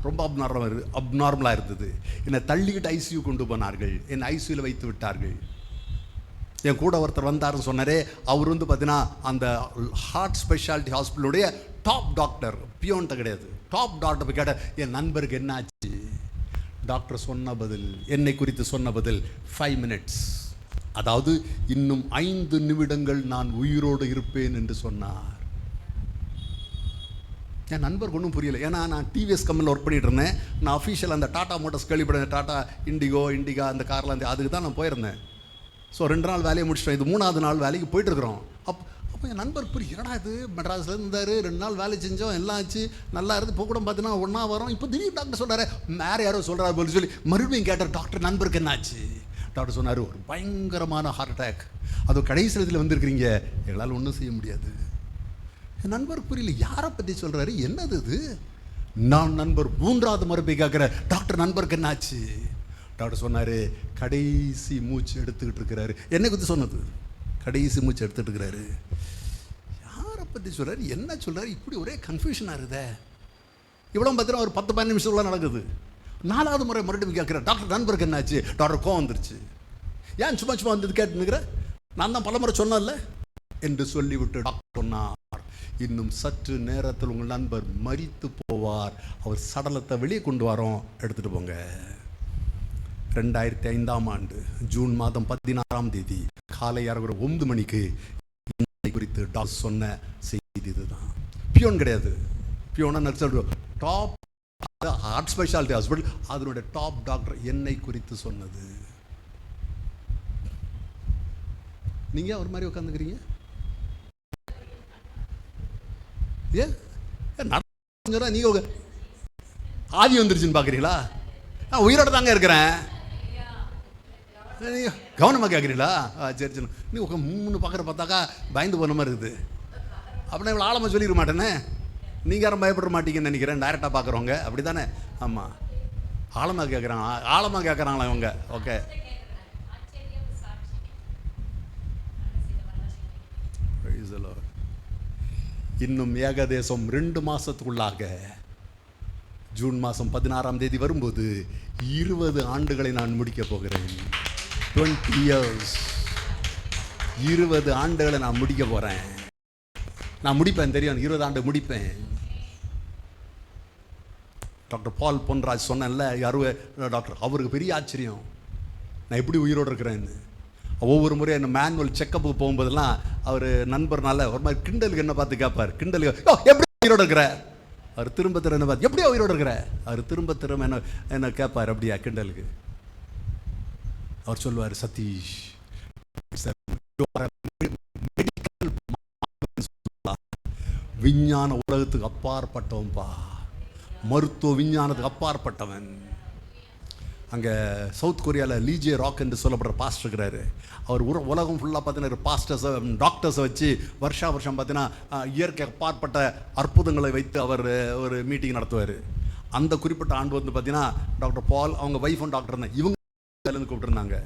Speaker 1: ரொம்ப அப்நார்மலாக இருந்தது. என்னை தள்ளிக்கிட்டு ஐசியூ கொண்டு போனார்கள். என்னை ஐசியூவில் வைத்து விட்டார்கள். என் கூட ஒருத்தர் வந்தாருன்னு சொன்னாரே, அவர் வந்து பார்த்தீங்கன்னா அந்த ஹார்ட் ஸ்பெஷாலிட்டி ஹாஸ்பிட்டலுடைய டாப் டாக்டர், பியோன்ட்ட கிடையாது, டாப் டாக்டர் போய் கேட்டார், என் நண்பருக்கு என்ன ஆச்சு? டாக்டர் சொன்ன பதில், என்னை குறித்து சொன்ன பதில் 5 minutes, அதாவது இன்னும் 5 நிமிடங்கள் நான் உயிரோடு இருப்பேன் என்று சொன்னார். என் நண்பருக்கு ஒன்றும் புரியல. ஏன்னா நான் டிவிஎஸ் கம்பெனியில் ஒர்க் பண்ணிட்டு இருந்தேன். நான் அஃபீஷியல் அந்த டாட்டா மோட்டர்ஸ் கேள்விப்பட்டேன், டாட்டா இண்டிகா அந்த கார்லாம், அதுக்கு தான் நான் போயிருந்தேன். ஸோ 2 நாள் வேலையை முடிச்சிட்டோம். இது 3ஆவது நாள் வேலைக்கு போயிட்டுருக்குறோம். அப்போ என் நண்பர் புரிய, என்னடா இது மெட்ராஸில் இருந்தார், 2 நாள் வேலை செஞ்சோம், எல்லாம் ஆச்சு, நல்லா இருந்து இப்போ கூட பார்த்தீங்கன்னா ஒன்றா வரோம். இப்போ திடீர்னு டாக்டர் சொல்கிறாரு, வேறு யாரோ சொல்கிறாரு போல சொல்லி மறுபடியும் கேட்டார், டாக்டர் நண்பருக்கு என்ன ஆச்சு? டாக்டர் சொன்னார், ஒரு பயங்கரமான ஹார்ட் அட்டாக், அது கடைசி இடத்துல வந்திருக்கிறீங்க, எங்களால் ஒன்றும் செய்ய முடியாது. என் நண்பருக்கு புரியல, யாரை பற்றி சொல்கிறாரு, என்னது இது? நான் நண்பர் 3ஆவது முறை போய் கேட்குறேன், டாக்டர் நண்பருக்கு என்ன ஆச்சு? டாக்டர் சொன்னார், கடைசி மூச்சு எடுத்துக்கிட்டு இருக்கிறாரு. என்னை குறித்து சொன்னது, கடைசி மூச்சு எடுத்துகிட்டு இருக்கிறாரு. யாரை பற்றி சொல்கிறாரு, என்ன சொல்கிறாரு? இப்படி ஒரே கன்ஃபியூஷனாக இருக்குதே. இவ்வளோ பார்த்தீங்கன்னா ஒரு 10-15 நிமிஷத்துக்குள்ள நடக்குது. 4ஆவது முறை மறுபடியும் கேட்குறேன், டாக்டர் நண்பருக்கு என்னாச்சு? டாக்டர் கோவம் வந்துருச்சு. ஏன் சும்மா வந்தது கேட்டுனுக்கிறேன், நான் தான் பலமுறை சொன்னேன்ல என்று சொல்லிவிட்டு டாக்டர் சொன்னார், இன்னும் சற்று நேரத்தில் உங்கள் நண்பர் மரித்து போவார், அவர் சடலத்தை வெளியே கொண்டு வரோம், எடுத்துகிட்டு போங்க. 2005ஆம் ஆண்டு ஜூன் மாதம் 16ஆம் தேதி காலை 9 மணிக்கு என்னை குறித்து டாக்டர் சொன்ன செய்தி இதுதான். பியோன் கிடையாது, பியோனா nurse, top heart speciality hospital, அதனுடைய டாப் டாக்டர் என்னை குறித்து சொன்னது. நீங்க ஒரு மாதிரி உட்காந்துக்கிறீங்க, நீங்க ஆதி வந்துருச்சுன்னு பாக்குறீங்களா? நான் உயிரோட தாங்க இருக்கிறேன். கவனமாக கேட்குறீங்களா? சரி சரி. நீ 3 பார்க்குற பார்த்தாக்கா பயந்து போன மாதிரி இருக்குது. அப்படின்னா இவ்வளோ ஆழமாக சொல்லிட மாட்டேனே. நீங்கள் யாரும் பயப்பட மாட்டீங்கன்னு நினைக்கிறேன், டைரெக்டாக பார்க்குறவங்க அப்படி தானே? ஆமாம், ஆழமாக கேட்குறாங்களா இவங்க? ஓகே, இன்னும் ஏகதேசம் 2 மாதத்துக்குள்ளாக ஜூன் மாதம் 16ஆம் தேதி வரும்போது 20 ஆண்டுகளை நான் முடிக்கப் போகிறேன். 20 years, 20 ஆண்டுகளை நான் முடிக்க போகிறேன். நான் முடிப்பேன், தெரியும், 20 ஆண்டு முடிப்பேன். டாக்டர் பால் பொன்ராஜ் சொன்னேன்ல, டாக்டர், அவருக்கு பெரிய ஆச்சரியம் நான் எப்படி உயிரோடு இருக்கிறேன்னு. ஒவ்வொரு முறையும் என்ன மேனுவல் செக்கப்புக்கு போகும்போதெல்லாம் அவர் நண்பர்னால ஒரு மாதிரி கிண்டலுக்கு என்ன பார்த்து கேட்பார், கிண்டலுக்கு எப்படி உயிரோடு இருக்கிற? அவர் திரும்ப என்ன பார்த்து எப்படியா உயிரோடு இருக்கிற? அவர் திரும்ப என்ன கேட்பார், அப்படியா கிண்டலுக்கு. அவர் சொல்லுவார், சதீஷ், விஞ்ஞான உலகத்துக்கு அப்பாற்பட்டவன்பா, மருத்துவ விஞ்ஞானத்துக்கு அப்பாற்பட்டவன். அங்கே சவுத் கொரியாவில் லீஜே ராக் என்று சொல்லப்படுற பாஸ்டர் இருக்கிறாரு. அவர் உலகம் ஃபுல்லாக பார்த்தீங்கன்னா பாஸ்டர்ஸை, டாக்டர்ஸை வச்சு வருஷம் பார்த்தீங்கன்னா இயற்கை அப்பாற்பட்ட அற்புதங்களை வைத்து அவர் ஒரு மீட்டிங் நடத்துவார். அந்த குறிப்பிட்ட ஆண்டு வந்து பார்த்தீங்கன்னா டாக்டர் பால், அவங்க ஒய்ஃபும் டாக்டர் தான், இவங்க கூப்பிட்டுருந்தாங்க.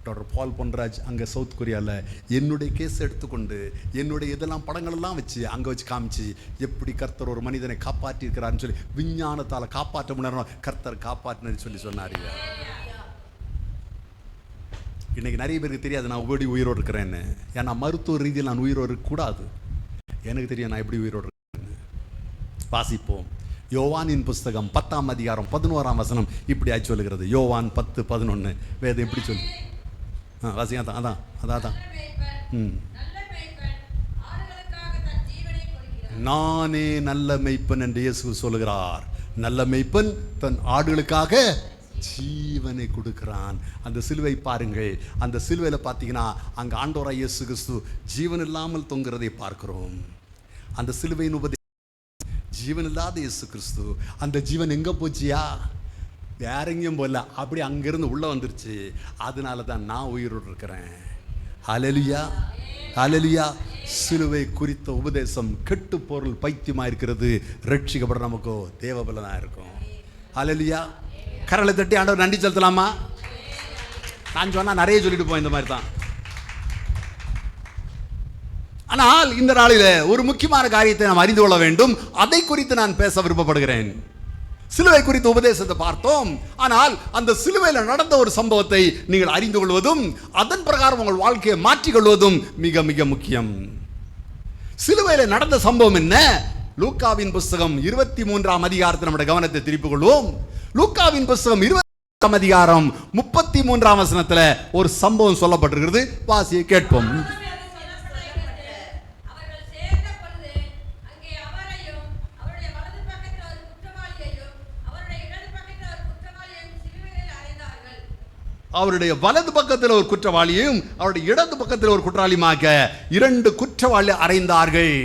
Speaker 1: டாக்டர் பால் பொன்ராஜ் அங்கே சவுத் கொரியாவில் என்னுடைய கேஸ் எடுத்துக்கொண்டு என்னுடைய இதெல்லாம் படங்களெல்லாம் வச்சு அங்கே வச்சு காமிச்சு எப்படி கர்த்தர் ஒரு மனிதனை காப்பாற்றி இருக்கிறாருன்னு சொல்லி, விஞ்ஞானத்தால் காப்பாற்ற முடியணும், கர்த்தர் காப்பாற்றினு சொல்லி சொன்னார். இன்னைக்கு நிறைய பேருக்கு தெரியாது நான் எப்படி உயிரோடு இருக்கிறேன்னு. ஏன்னா மருத்துவ ரீதியில் நான் உயிரோடு இருக்கக்கூடாது. எனக்கு தெரியும் நான் எப்படி உயிரோடு இருக்கிறேன்னு. வாசிப்போம். யோவானின் புஸ்தகம் 10ஆம் அதிகாரம் 11ஆம் வசனம் இப்படி ஆச்சு சொல்லுகிறது. யோவான் 10:11 வேதம் எப்படி சொல்லு? வாசிங்க. அதான் நானே நல்ல மெய்ப்பன் என்று இயேசு சொல்லுகிறார். நல்ல மெய்ப்பன் தன் ஆடுகளுக்காக ஜீவனை கொடுக்கிறான். அந்த சிலுவை பாருங்கள். அந்த சிலுவையில் பார்த்தீங்கன்னா அங்கே ஆண்டவராய் இயேசு கிறிஸ்து ஜீவன் இல்லாமல் தொங்குறதை பார்க்கிறோம். அந்த சிலுவையின் ஜீவன் இல்லாத இயேசு கிறிஸ்து. அந்த ஜீவன் எங்க போச்சியா? வேற எங்கேயும் போல, அப்படி அங்கிருந்து உள்ள வந்துருச்சு. அதனால தான் நான் உயிரோடு இருக்கிறேன். ஹல்லேலூயா, ஹல்லேலூயா. சிலுவை குறித்த உபதேசம் கெட்டு பொருள் பைத்தியமா இருக்கிறது. ரட்சிக்கப்பட நமக்கோ தேவபலனா இருக்கும். ஹல்லேலூயா. கரலை தட்டி ஆண்டவர் நன்றி செலுத்தலாமா? நான் சொன்னா நிறைய சொல்லிட்டு போய் இந்த மாதிரி தான். ஆனால் இந்த நாளில் ஒரு முக்கியமான காரியத்தை நாம் அறிந்து கொள்ள வேண்டும். அதை குறித்து நான் பேச விருப்பப்படுகிறேன். சிலுவை குறித்த உபதேசத்தை பார்த்தோம். ஆனால் அந்த சிலுவையில் நடந்த ஒரு சம்பவத்தை நீங்கள் அறிந்து கொள்வதும் அதன் பிரகாரம் உங்கள் வாழ்க்கையை மாற்றிக்கொள்வதும் மிக மிக முக்கியம். சிலுவையில் நடந்த சம்பவம் என்ன? லூக்காவின் புஸ்தகம் 23ஆம் அதிகாரத்தை நம்முடைய கவனத்தை திருப்பிக் கொள்வோம். லூக்காவின் புஸ்தகம் 20ஆம் அதிகாரம் 33ஆம் வசனத்தில் ஒரு சம்பவம் சொல்லப்பட்டிருக்கிறது. வாசியை கேட்போம். அவருடைய வலது பக்கத்தில் ஒரு குற்றவாளியும் அவருடைய இடது பக்கத்தில் ஒரு குற்றவாளியுமாக 2 குற்றவாளி அறைந்தார்கள்.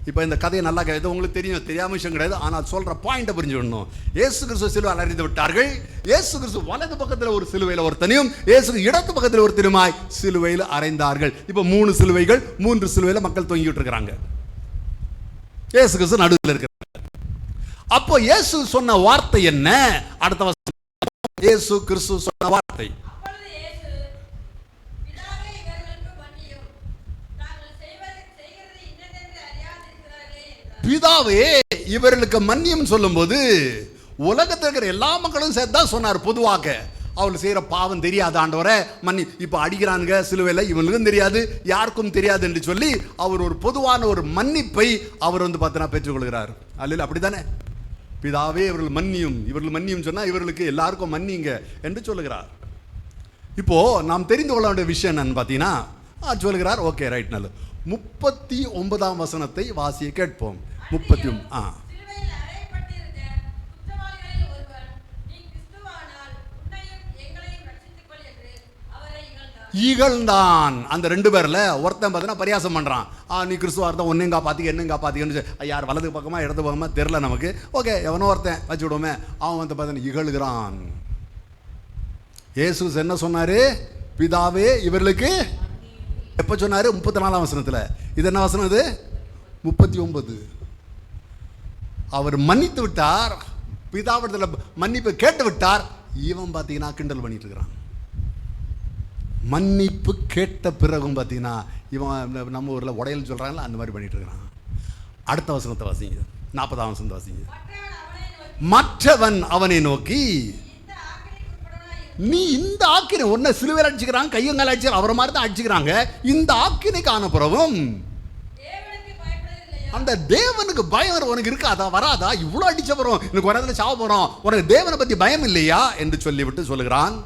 Speaker 1: இப்போ இந்த கதையை நல்லா கேட்குது. உங்களுக்கு தெரியும், தெரியாம விஷயம் கிடையாது. ஆனால் சொல்ற பாயிண்டை புரிஞ்சுக்கணும். இயேசு கிறிஸ்து சிலுவையில் அறைந்து விட்டார்கள். இயேசு கிறிஸ்து வலது பக்கத்தில் ஒரு சிலுவையில் ஒருத்தனையும் இயேசு இடது பக்கத்தில் ஒருத்தனுமாய் சிலுவையில் அறைந்தார்கள். இப்போ 3 சிலுவைகள், 3 சிலுவையில் மக்கள் தொங்கிட்டு இருக்கிறாங்க. இயேசு கிறிஸ்து நடுவில் இருக்கிறாங்க. அப்போ இயேசு சொன்ன வார்த்தை என்ன? அடுத்த இயேசு கிறிஸ்து சொன்ன வார்த்தை, பிதாவே இவர்களுக்கு மன்னியும் சொல்லும் போது உலகத்தில் இருக்கிற எல்லா மக்களும் சேர்த்தா சொன்னார். பொதுவாக அவள் செய்யற பாவம் தெரியாது ஆண்டவரே மன்னி. இப்ப அடிக்கிறானுங்க சிலுவையில், இவங்களுக்கும் தெரியாது யாருக்கும் தெரியாது என்று சொல்லி அவர் ஒரு பொதுவான ஒரு மன்னிப்பை அவர் பார்த்தீங்கன்னா பெற்றுக்கொள்கிறார். அல்ல அப்படித்தானே? பிதாவே இவர்கள் மன்னியும் சொன்னா இவர்களுக்கு எல்லாருக்கும் மன்னிங்க என்று சொல்லுகிறார். இப்போ நாம் தெரிந்து கொள்ள வேண்டிய விஷயம் என்னன்னு பார்த்தீங்கன்னா சொல்லுகிறார். ஓகே, ரைட், நல்ல 39ஆம் வசனத்தை வாசியை கேட்போம். 30 ஈகள்தான். அந்த 2 பேர்ல ஒருத்தன் பார்த்தீங்கன்னா பரியாசம் பண்றான். நீ கிறிஸ்துவா இருந்தா ஒன்னுங்க பாத்திக்க என்னங்க பாத்திக்கன்னு. யார் வலது பக்கமா இடது பக்கமா தெரியல நமக்கு. ஓகே, எவனோ ஒருத்தன் வச்சு விடுவோமே. அவன் பார்த்தீங்கன்னா இகழ்கிறான். இயேசு என்ன சொன்னாரு? பிதாவே இவர்களுக்கு எப்ப சொன்னாரு? 34ஆம் வசனத்துல. இது என்ன வசனம்? இது 39. அவர் மன்னித்து விட்டார், பிதாவிடத்துல மன்னிப்பு கேட்டு விட்டார். இவன் பார்த்தீங்கன்னா கிண்டல் பண்ணிட்டு இருக்கிறான். மன்னிப்பு கேட்ட பிறகும் பார்த்தீங்கன்னா இவன் நம்ம ஊரில் உடையல் சொல்கிறாங்களா அந்த மாதிரி பண்ணிட்டு இருக்கிறான். அடுத்த வசனத்தை வாசிங்க, 40ஆம் வசனத்தை வாசிங்க. மற்றவன் அவனை நோக்கி, நீ இந்த ஆக்கினை ஒன்ன சிலுவையில் அடிச்சுக்கிறாங்க, கையங்கால அடிச்சு அவரை மாதிரி தான் அடிச்சுக்கிறாங்க. இந்த ஆக்கினை காணப்புறவும் அந்த தேவனுக்கு பயம் உனக்கு இருக்காதா? வராதா? இவ்வளோ அடிச்ச போறோம், எனக்கு ஒரு இடத்துல சாவ போறோம், உனக்கு தேவனை பத்தி பயம் இல்லையா என்று சொல்லிவிட்டு சொல்லுகிறான்.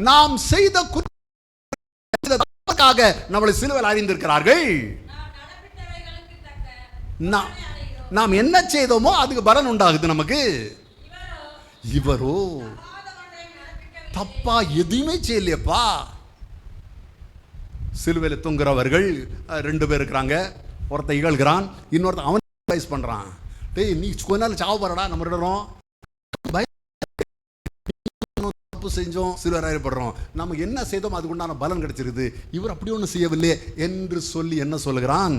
Speaker 1: நாம் செய்த குற்றத்துக்காக நம்மளை சிலுவையில் அறிந்திருக்கிறார்கள். நாம் என்ன செய்தோமோ அதுக்கு பலன் உண்டாகுது நமக்கு. இவரோ தப்பா எதுவுமே செய்யலையப்பா. சிலுவையில் தொங்குறவர்கள் 2 பேர் இருக்கிறாங்க. ஒருத்த இகழ்கிறான், இன்னொருத்த அவன் அட்வைஸ் பண்றான். டேய், நீ கொஞ்ச நாள் சாவ போறடா, நம்ம இடறோம் செஞ்சோம், சிலுவைப்படுறோம், நமக்கு என்ன செய்தோம் அதுக்கு உண்டான பலன் கிடைச்சிருது. இவர் அப்படி ஒன்றும் செய்யவில்லை என்று சொல்லி என்ன சொல்லுகிறான்?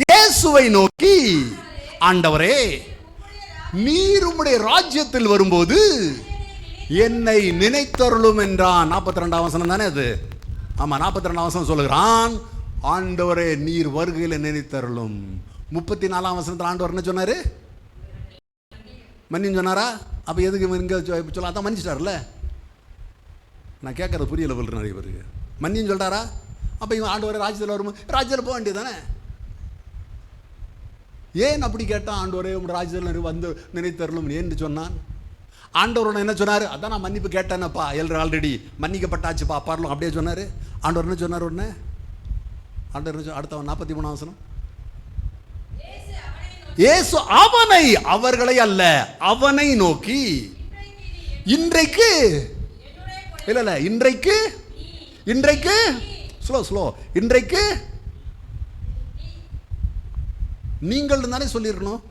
Speaker 1: இயேசுவை நோக்கி, ஆண்டவரே நீர் உம்முடைய ராஜ்யத்தில் வரும்போது என்னை நினைத்தருளும் என்றான். 42ஆம் வசனம் தானே அது? ஆமா, 42ஆம் வசனம் சொல்லுகிறான், ஆண்டவரே நீர் வருகையில் நினைத்தருளும். 34ஆம் வசனத்தில் ஆண்டவர் என்ன சொன்னாரு? மன்னின்னு சொன்னாரா? அப்போ எதுக்கு இங்கே சொல்ல? அதான் மன்னிச்சிட்டார்ல. நான் கேட்கறது புரியல போல் நிறைய பேருக்கு. மன்னின்னு சொல்லிட்டாரா? அப்போ இவன் ஆண்டவர் ராஜ்யத்தில் வரும், ராஜ்யத்தில் போக வேண்டியது தானே? ஏன் அப்படி கேட்டான்? ஆண்டவரே உங்கள் ராஜ்யத்தில் வந்து நினைத்தருளும் ஏன்னு சொன்னான். ஆண்டவரோட என்ன சொன்னார்? அதான் நான் மன்னிப்பு கேட்டேனப்பா, ஆல்ரெடி மன்னிக்கப்பட்டாச்சுப்பா பாரலாம் அப்படியே சொன்னார். ஆண்டவர் என்ன சொன்னார்? உடனே ஆண்டவர் என்ன? அடுத்த 43ஆம் வசனம், இயேசு அவனை, அவர்களை அல்ல, அவனை நோக்கி, இன்றைக்கு இல்ல இன்றைக்கு இன்றைக்கு ஸ்லோ இன்றைக்கு நீங்கள் தானே சொல்லிருக்கணும்.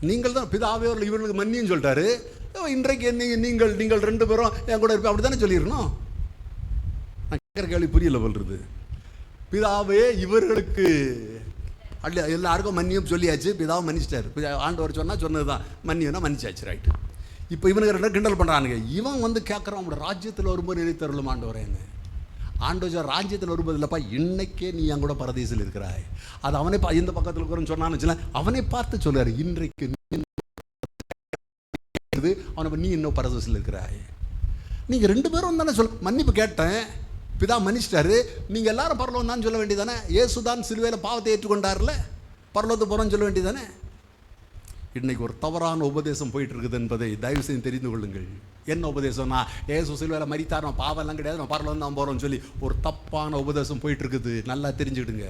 Speaker 1: நீங்கள் தான் பிதாவே இவர்களுக்கு மன்னியும் சொல்லிட்டாரு. இன்றைக்கு நீங்கள் நீங்கள் 2 பேரும் என் கூட இருப்பேன் அப்படி தானே சொல்லிடணும். நான் கேட்குற கேள்வி புரியல சொல்றது. பிதாவே இவர்களுக்கு அல்ல எல்லாருக்கும் மன்னியும் சொல்லியாச்சு, பிதாவை மன்னிச்சிட்டாரு. ஆண்டவர் சொன்னதுதான் மன்னியும்னா மன்னிச்சாச்சு, ரைட்டு. இப்போ இவனுக்கு 2 கிண்டல் பண்ணுறானுங்க. இவன் வந்து கேட்குறான், அவனோட ராஜ்யத்தில் வரும்போது நினைத்தருளும் ஆண்டவரேன்னு. ஆண்டவர் ராஜ்யத்தில் வரும்போது இல்லைப்பா, இன்னைக்கே நீ என் கூட பரதேசில் இருக்கிறாய். அது அவனே இந்த பக்கத்தில் இருக்கிறன்னு சொன்னான்னு வச்சுக்கலாம். அவனே பார்த்து சொல்லுறாரு, இன்றைக்கு அவனை நீ இன்னும் பரதேசில் இருக்கிறாய். நீங்கள் 2 பேரும் தானே மன்னிப்பு கேட்டேன், பிதா மன்னிச்சிட்டாரு, நீங்கள் எல்லாரும் பரலோகம் தான் சொல்ல வேண்டியதானே. இயேசுதான் சிலுவையில் பாவத்தை ஏற்றுக்கொண்டார்ல, பரலோகத்துக்கு போகிறோன்னு சொல்ல வேண்டியதானே. இன்னைக்கு ஒரு தவறான உபதேசம் போயிட்டு இருக்குது என்பதை தயவு செய்து தெரிந்து கொள்ளுங்கள். என்ன உபதேசம்னா, ஏசு சிலுவையில் மரித்தார், நம்ம பாவம் எல்லாம் கிடையாது, நம்ம பரலோகம் தான் போகிறோம்னு சொல்லி ஒரு தப்பான உபதேசம் போயிட்டு இருக்குது. நல்லா தெரிஞ்சுக்கிடுங்க,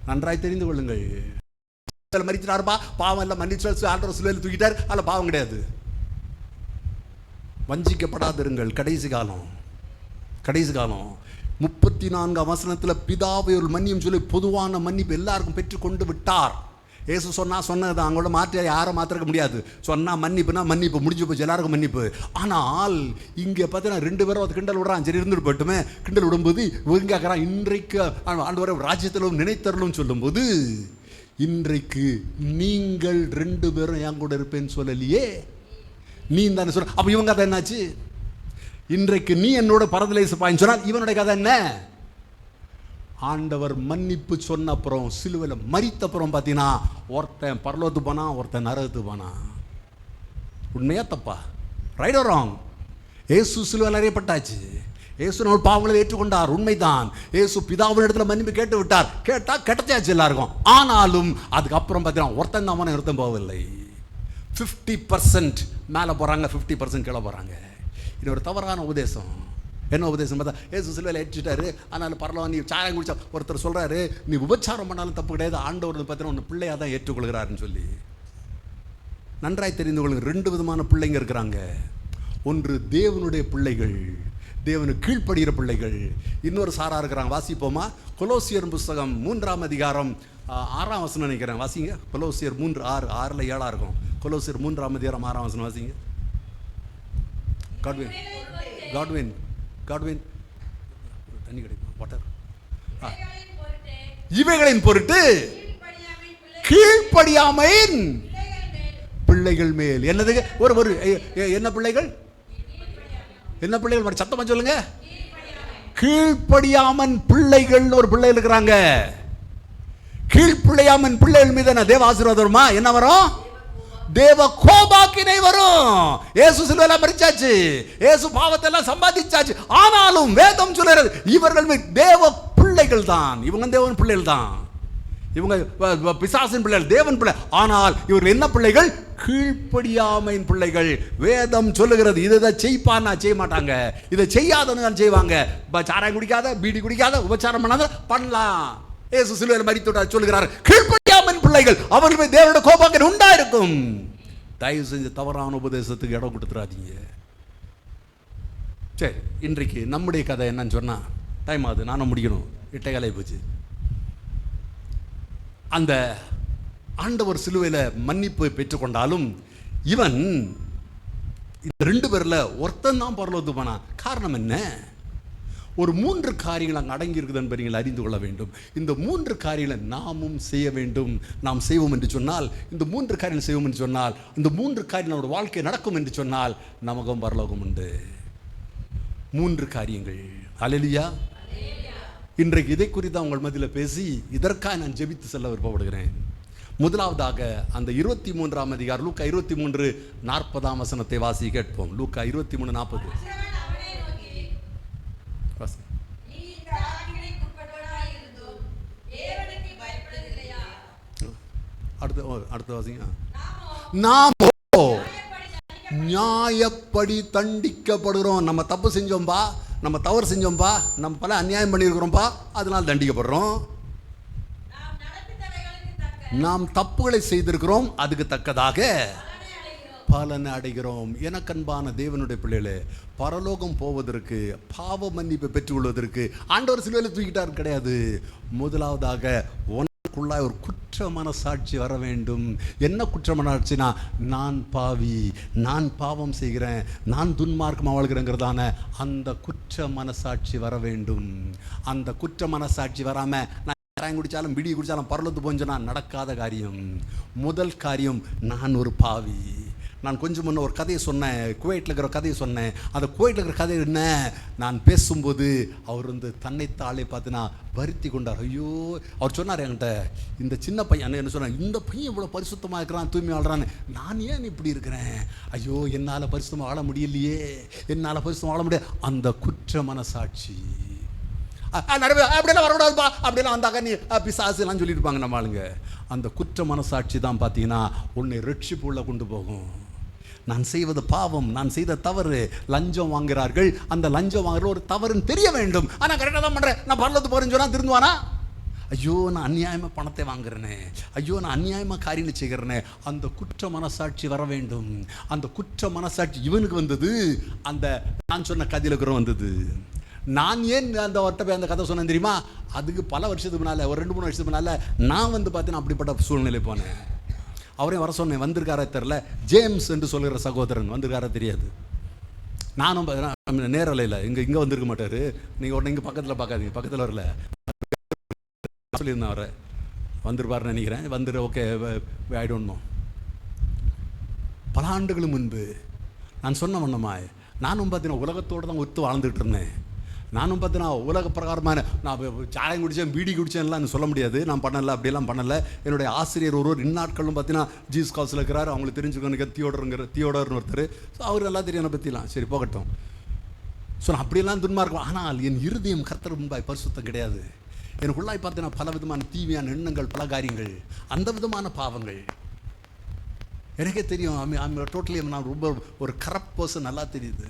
Speaker 1: நன்றாய் தெரிந்து கொள்ளுங்கள். மரித்தாருப்பா, பாவம் எல்லாம் மன்னிச்சு ஆண்டவர் சிலுவையில் தூக்கிட்டார், அதில் பாவம் கிடையாது. வஞ்சிக்கப்படாதிருங்கள். கடைசி காலம் 34ஆம் வசனத்தில் பிதாவை ஒரு மன்னியும் சொல்லி பொதுவான மன்னிப்பு எல்லாருக்கும் பெற்றுக்கொண்டு விட்டார். ஏசு சொன்னது அவங்களோட மாற்றி யாரை மாற்றிருக்க முடியாது. சொன்னால் மன்னிப்புனா மன்னிப்பு முடிஞ்சு போச்சு, எல்லாருக்கும் மன்னிப்பு. ஆனால் இங்கே பார்த்தீங்கன்னா 2 பேரும் அது கிண்டல் விடுறான். சரி இருந்துட்டு போட்டுமே, கிண்டல் விடும்போது இவங்க கேட்குறான், இன்றைக்கு ஆண்டவரை ராஜ்யத்திலும் நினைத்தரலும் சொல்லும்போது, இன்றைக்கு நீங்கள் 2 பேரும் என் கூட இருப்பேன்னு சொல்லலையே, நீ தானே சொல்ற. அப்போ இவங்க கதை என்னாச்சு? இன்றைக்கு நீ என்னோட பரதேசி பாயின்னு சொன்னால் இவனுடைய கதை என்ன? ஆண்டவர் மன்னிப்பு சொன்ன அப்புறம் சிலுவையில் மரித்த அப்புறம் பார்த்தீங்கன்னா ஒருத்தன் பரலோகத்துக்கு போனா, ஒருத்தன் நரகத்துக்கு போனா. உண்மையா தப்பா? Right or wrong? ஏசு சிலுவையில் அறியப்பட்டாச்சு, ஏசு நம்ம பாவங்களை ஏற்றுக்கொண்டார், உண்மைதான். ஏசு பிதாவின் இடத்துல மன்னிப்பு கேட்டு விட்டார், கேட்டா கிடைச்சாச்சு எல்லாருக்கும். ஆனாலும் அதுக்கப்புறம் பார்த்தீங்கன்னா ஒருத்தன் தான் ஒருத்தன் போகவில்லை. 50% மேலே போகிறாங்க, 50% கீழே போகிறாங்க. இது ஒரு தவறான உபதேசம். என்ன உபதேசம் பார்த்தா, ஏசு சிலுவையில் ஏற்றிட்டாரு, அதனால் பரலோகம் நீ சாயம் குடிச்சா. ஒருத்தர் சொல்கிறாரு, நீ உபச்சாரம் பண்ணாலும் தப்பு கிடையாது, ஆண்டவர் பார்த்தீங்கன்னா உன்னை பிள்ளையாக தான் ஏற்றுக்கொள்கிறாருன்னு சொல்லி. நன்றாய் தெரிந்து கொள்ளுங்க, 2 விதமான பிள்ளைங்க இருக்கிறாங்க. ஒன்று தேவனுடைய பிள்ளைகள், தேவனுக்கு கீழ்ப்படுகிற பிள்ளைகள். இன்னொரு சாரா இருக்கிறாங்க. வாசிப்போமா? கொலோசியர் புஸ்தகம் 3ஆம் அதிகாரம் 6ஆம் வசனம் நினைக்கிறேன். வாசிங்க. கொலோசியர் 3:6, 6ல் 7 இருக்கும். கொலோசியர் 3ஆம் அதிகாரம் 6ஆம் வசனம் வாசிங்க. காட்வின் தண்ணி கிடைக்கும், வாட்டர். இவைகளின் பொருட்டு கீழ்ப்படியாமையின் பிள்ளைகள் மேல். என்னது? ஒரு என்ன பிள்ளைகள்? என்ன பிள்ளைகள்? சத்தமா சொல்லுங்க. கீழ்ப்படியாமன் பிள்ளைகள் ஒரு பிள்ளை இருக்கிறாங்க. கீழ்ப்படியாமன் பிள்ளைகள் மீது என்ன தேவ ஆசீர்வாதம் வருமா? என்ன வரும்? தேவ கோபாக்கினை வரும். ஏசு சிலுவையில் மரிச்சாச்சு, ஏசு பாவத்தை எல்லாம் சம்பாதிச்சாச்சு. ஆனாலும் வேதம் சொல்லுகிறது, இவர்கள் தேவ பிள்ளைகள் தான். இவங்க தேவன் பிள்ளைகள் தான். இவங்க பிசாசின் பிள்ளைகள், தேவன் பிள்ளை. ஆனால் இவர்கள் என்ன பிள்ளைகள்? கீழ்ப்படியாமையின் பிள்ளைகள். வேதம் சொல்லுகிறது, இதை செய்ப்பான் நான் செய்ய மாட்டாங்க, இதை செய்யாதவங்க செய்வாங்க. சாராயம் குடிக்காத, பீடி குடிக்காத, உபச்சாரம் பண்ணாத பண்ணலாம். ஏசு சிலுவையில் மரித்துவிட்டார் சொல்லுகிறார். கீழ்ப்படியாமையின் பிள்ளைகள், அவர்களுக்கு தேவனுடைய கோபாக்கினை உண்டாயிருக்கும். தயவு செஞ்சு தவறான உபதேசத்துக்கு இடம் கொடுத்துறாதீங்க. சரி, இன்றைக்கு நம்முடைய கதை என்னன்னு சொன்னா, டைம் ஆகுது, நானும் முடிக்கணும், 8:15 போச்சு. அந்த ஆண்டவர் சிலுவையில் மன்னிப்பு பெற்றுக்கொண்டாலும் இவன் இந்த 2 பேர்ல ஒருத்தன் தான் பரலோகத்துக்கு போனான். காரணம் என்ன? ஒரு 3 காரியங்கள் அங்கே அடங்கி இருக்குது என்பதை நீங்கள் அறிந்து கொள்ள வேண்டும். இந்த 3 காரியங்களை நாமும் செய்ய வேண்டும். நாம் செய்வோம் என்று சொன்னால், இந்த 3 காரியங்கள் செய்வோம் என்று சொன்னால், இந்த 3 காரியம் நம்முடைய வாழ்க்கை நடக்கும் என்று சொன்னால் நமக்கும் பரலோகம் உண்டு. 3 காரியங்கள். அல்லேலூயா. இன்றைக்கு இதை குறித்து உங்கள் மத்தியில் பேசி இதற்காக நான் ஜெபித்து செல்ல விருப்பப்படுகிறேன். முதலாவதாக அந்த 23ஆம் அதிகாரம் லூக்கா 23:40 வசனத்தை வாசி கேட்போம். லூக்கா 23:40. அடுத்த வாசிங்க. நாமோ நியாயப்படி தண்டிக்கப்படுகிறோம். நம்ம தப்பு செஞ்சோம்பா, நம்ம தவறு செஞ்சோம்பா, நம்ம பல அநியாயம் பண்ணியிருக்கிறோம்பா, அதனால் தண்டிக்கப்படுறோம். நாம் தப்புகளை செய்திருக்கிறோம், அதுக்கு தக்கதாக பலனை அடைகிறோம். எனக்கன்பான தேவனுடைய பிள்ளைகளே, பரலோகம் போவதற்கு, பாவ மன்னிப்பை பெற்றுக்கொள்வதற்கு ஆண்டவர் சிலுவையில் தூக்கிட்டார் கிடையாது. முதலாவதாக உனக்குள்ளாய் ஒரு குற்ற மனசாட்சி வர வேண்டும். என்ன குற்ற மனசாட்சினா, நான் பாவி, நான் பாவம் செய்கிறேன், நான் துன்மார்க்கமாக வாழ்கிறேங்கிறதான அந்த குற்ற மனசாட்சி வர வேண்டும். அந்த குற்ற மனசாட்சி வராமல் சாராயம் குடித்தாலும் பிடி குடித்தாலும் பரலத்து போஞ்சனா நடக்காத காரியம். முதல் காரியம், நான் ஒரு பாவி. நான் கொஞ்சம் முன்ன ஒரு கதையை சொன்னேன், குவைட்டில் இருக்கிற கதையை சொன்னேன். அந்த குவைட்டில் இருக்கிற கதை என்ன, நான் பேசும்போது அவர் தன்னைத்தாளே பார்த்து நான் வருத்தி கொண்டார். ஐயோ, அவர் சொன்னார் என்கிட்ட, இந்த சின்ன பையன் என்ன சொன்னார், இந்த பையன் இவ்வளோ பரிசுத்தமாக இருக்கிறான், தூய்மை வாழ்கிறான்னு, நான் ஏன் இப்படி இருக்கிறேன்? ஐயோ, என்னால் பரிசுத்தமாக வாழ முடியலையே, என்னால் பரிசுத்தமாக வாழ முடியாது. அந்த குற்ற மனசாட்சி அப்படியெல்லாம் வரக்கூடாதுப்பா, அப்படியெல்லாம் வந்தாக்க நீ பிசாசுலாம் சொல்லியிருப்பாங்க நம்ம ஆளுங்க. அந்த குற்ற மனசாட்சி தான் பார்த்தீங்கன்னா உன்னை ரட்சிப்புள்ள கொண்டு போகும். நான் செய்வது பாவம், நான் செய்த தவறு. லஞ்சம் வாங்குகிறார்கள், அந்த லஞ்சம் வாங்குற ஒரு தவறுன்னு தெரிய வேண்டும். ஆனால் கரெக்டாக தான் பண்ணுறேன், நான் பரலத்து போகிறேன்னு சொன்னால் திருந்துவானா? ஐயோ, நான் அநியாயமாக பணத்தை வாங்குறேனே, ஐயோ நான் அநியாயமாக காரியங்களை செய்கிறேனே. அந்த குற்ற மனசாட்சி வர வேண்டும். அந்த குற்ற மனசாட்சி இவனுக்கு வந்தது, அந்த நான் சொன்ன கதையில் இருக்கிற வந்தது. நான் ஏன் அந்த ஒருத்த அந்த கதை சொன்னேன் தெரியுமா? அதுக்கு பல வருஷத்துக்கு முன்னால், ஒரு 2-3 வருஷத்துக்கு முன்னால் நான் பார்த்தீங்கன்னா அப்படிப்பட்ட சூழ்நிலை போனேன். அவரையும் வர சொன்னேன், வந்திருக்காரா தெரில. ஜேம்ஸ் என்று சொல்கிற சகோதரன் வந்திருக்காரா தெரியாது. நானும் நேரலையில் இங்கே வந்திருக்க மாட்டார். நீங்கள் உடனே இங்கே பக்கத்தில் பார்க்காதீங்க, பக்கத்தில் வரல சொல்லியிருந்தேன். அவரை வந்திருப்பாருன்னு நினைக்கிறேன். வந்துரு, ஓகே, ஐ டோன்ட் நோ. பல ஆண்டுகள் முன்பு நான் சொன்ன வண்ணமாய் நானும் பார்த்தீங்கன்னா உலகத்தோடு தான் ஒத்து வாழ்ந்துகிட்டு இருந்தேன். நானும் பார்த்தீங்கன்னா உலக பிரகாரமான, நான் சாயம் குடித்தேன், பீடி குடித்தேன்லாம் சொல்ல முடியாது. நான் பண்ணலை, அப்படியெல்லாம் பண்ணலை. என்னுடைய ஆசிரியர் ஒருவர் இந்நாட்களும் பார்த்தீங்கன்னா ஜீஸ் கால்ஸில் இருக்கிறார். அவங்களுக்கு தெரிஞ்சுக்கணும், தியோடர்னு ஒருத்தர். ஸோ அவர் நல்லா தெரியும் என்னை பற்றிலாம். சரி, போகட்டும். ஸோ நான் அப்படியெல்லாம் துன்மார்க்கம். ஆனால் என் இருதயம் கர்த்தர் முன்பாய் பரிசுத்தம் கிடையாது. எனக்குள்ளாய் பார்த்தீங்கன்னா பல விதமான தீவியான எண்ணங்கள், பல காரியங்கள், அந்த விதமான பாவங்கள் எனக்கே தெரியும். டோட்டலி நான் ரொம்ப ஒரு கரப்ட் பர்சன், நல்லா தெரியுது.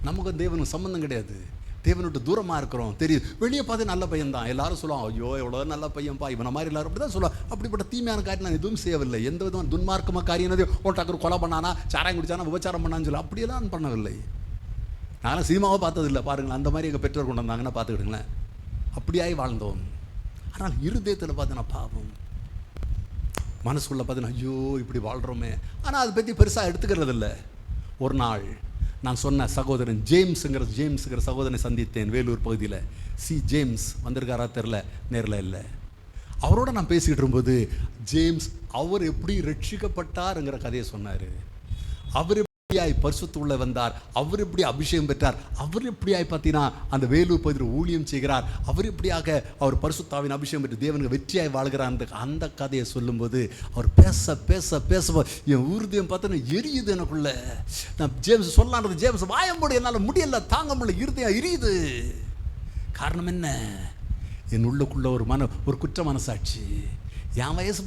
Speaker 1: நமக்கு தேவனுக்கு சம்மந்தம் கிடையாது, தேவனுட்டு தூரமாக இருக்கிறோம். தெரியுது. வெளியே பார்த்து நல்ல பையன் தான், எல்லாரும் சொல்லுவாங்க, ஐயோ எவ்வளோ நல்ல பையன்ப்பா இவனை மாதிரி எல்லாரும் அப்படி தான் சொல்லுவாங்க. அப்படிப்பட்ட தீமையான காரியம் நான் எதுவும் செய்யவில்லை. எந்த விதமான துன்மார்க்கமாக காரியம் டக்குரு கொலை பண்ணானா, சாராயம் குடிச்சானா, விபச்சாரம் பண்ணான்னு சொல்லி அப்படியெல்லாம் பண்ணவில்லை. நானும் சினிமாவை பார்த்ததில்லை. பாருங்களேன், அந்த மாதிரி எங்கள் பெற்றோர் கொண்டு வந்தாங்கன்னா பார்த்துக்கிடுங்களேன். அப்படியாகி வாழ்ந்தோம். ஆனால் இருதயத்தில் பார்த்தீங்கன்னா பாவம், மனசுக்குள்ளே பார்த்தீங்கன்னா ஐயோ இப்படி வாழ்கிறோமே. ஆனால் அதை பற்றி பெருசாக எடுத்துக்கிறது இல்லை. ஒரு நாள் நான் சொன்ன சகோதரன் ஜேம்ஸுங்கிற சகோதரனை சந்தித்தேன் வேலூர் பகுதியில். ஜேம்ஸ் வந்திருக்காரா தெரில, நேரில் இல்லை. அவரோட நான் பேசிக்கிட்டு இருக்கும்போது ஜேம்ஸ் அவர் எப்படி ரட்சிக்கப்பட்டாருங்கிற கதையை சொன்னார். அவர் எப்படியாய் பரிசுத்துள்ள வந்தார், அவர் எப்படி அபிஷேகம் பெற்றார், அவர் எப்படியாய் பார்த்தீங்கன்னா அந்த வேலூர் பகுதியில் ஊழியம் செய்கிறார், அவர் எப்படியாக அவர் பரிசுத்தாவின் அபிஷேகம் பெற்று தேவனுக்கு வெற்றியாய் வாழ்கிறார். அந்த கதையை சொல்லும்போது அவர் பேச பேச பேச என் ஊர்தியம் பார்த்தோன்னா எரியுது எனக்குள்ள. நான் ஜேம்ஸ் சொல்லான்றது, ஜேம்ஸ் வாயம்போடு என்னால் முடியல, தாங்க முடியல, இருதயம் எரியுது. காரணம் என்ன? என் உள்ளுக்குள்ள ஒரு குற்ற மனசாட்சி. என் வயசு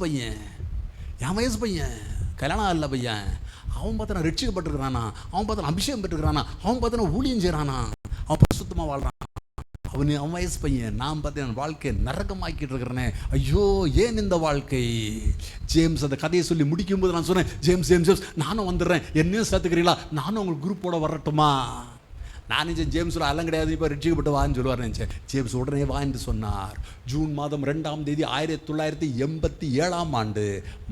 Speaker 1: பையன் கல்யாணம் ஆகல பையன், அவன் பார்த்தா ரட்சிக்கப்பட்டிருக்கிறானா, அவன் பார்த்தா அபிஷேகம் பெற்றுக்கிறானா, அவன் பார்த்தா ஊழியம் செய்கிறானா, அவன் பரிசுத்தமாக வாழ்றான். அவன் வயசு பையன், நான் பார்த்தேன் வாழ்க்கையை நரகமாக்கிட்டு இருக்கிறேனே, ஐயோ ஏன் இந்த வாழ்க்கை? ஜேம்ஸ் அந்த கதையை சொல்லி முடிக்கும்போது நான் சொன்னேன், ஜேம்ஸ் நானும் வந்துடுறேன், என்னையும் சேர்த்துக்கிறீங்களா, நானும் உங்களுக்கு குரூப்போட வரட்டுமா? நான் ஜேம்ஸில் எல்லாம் கிடையாது, இப்போ ரட்சிக்கப்பட்டு வான்னு சொல்லுவார் நினச்சேன். ஜேம்ஸ் உடனே வா என்று சொன்னார். ஜூன் மாதம் 2ஆம் தேதி 1987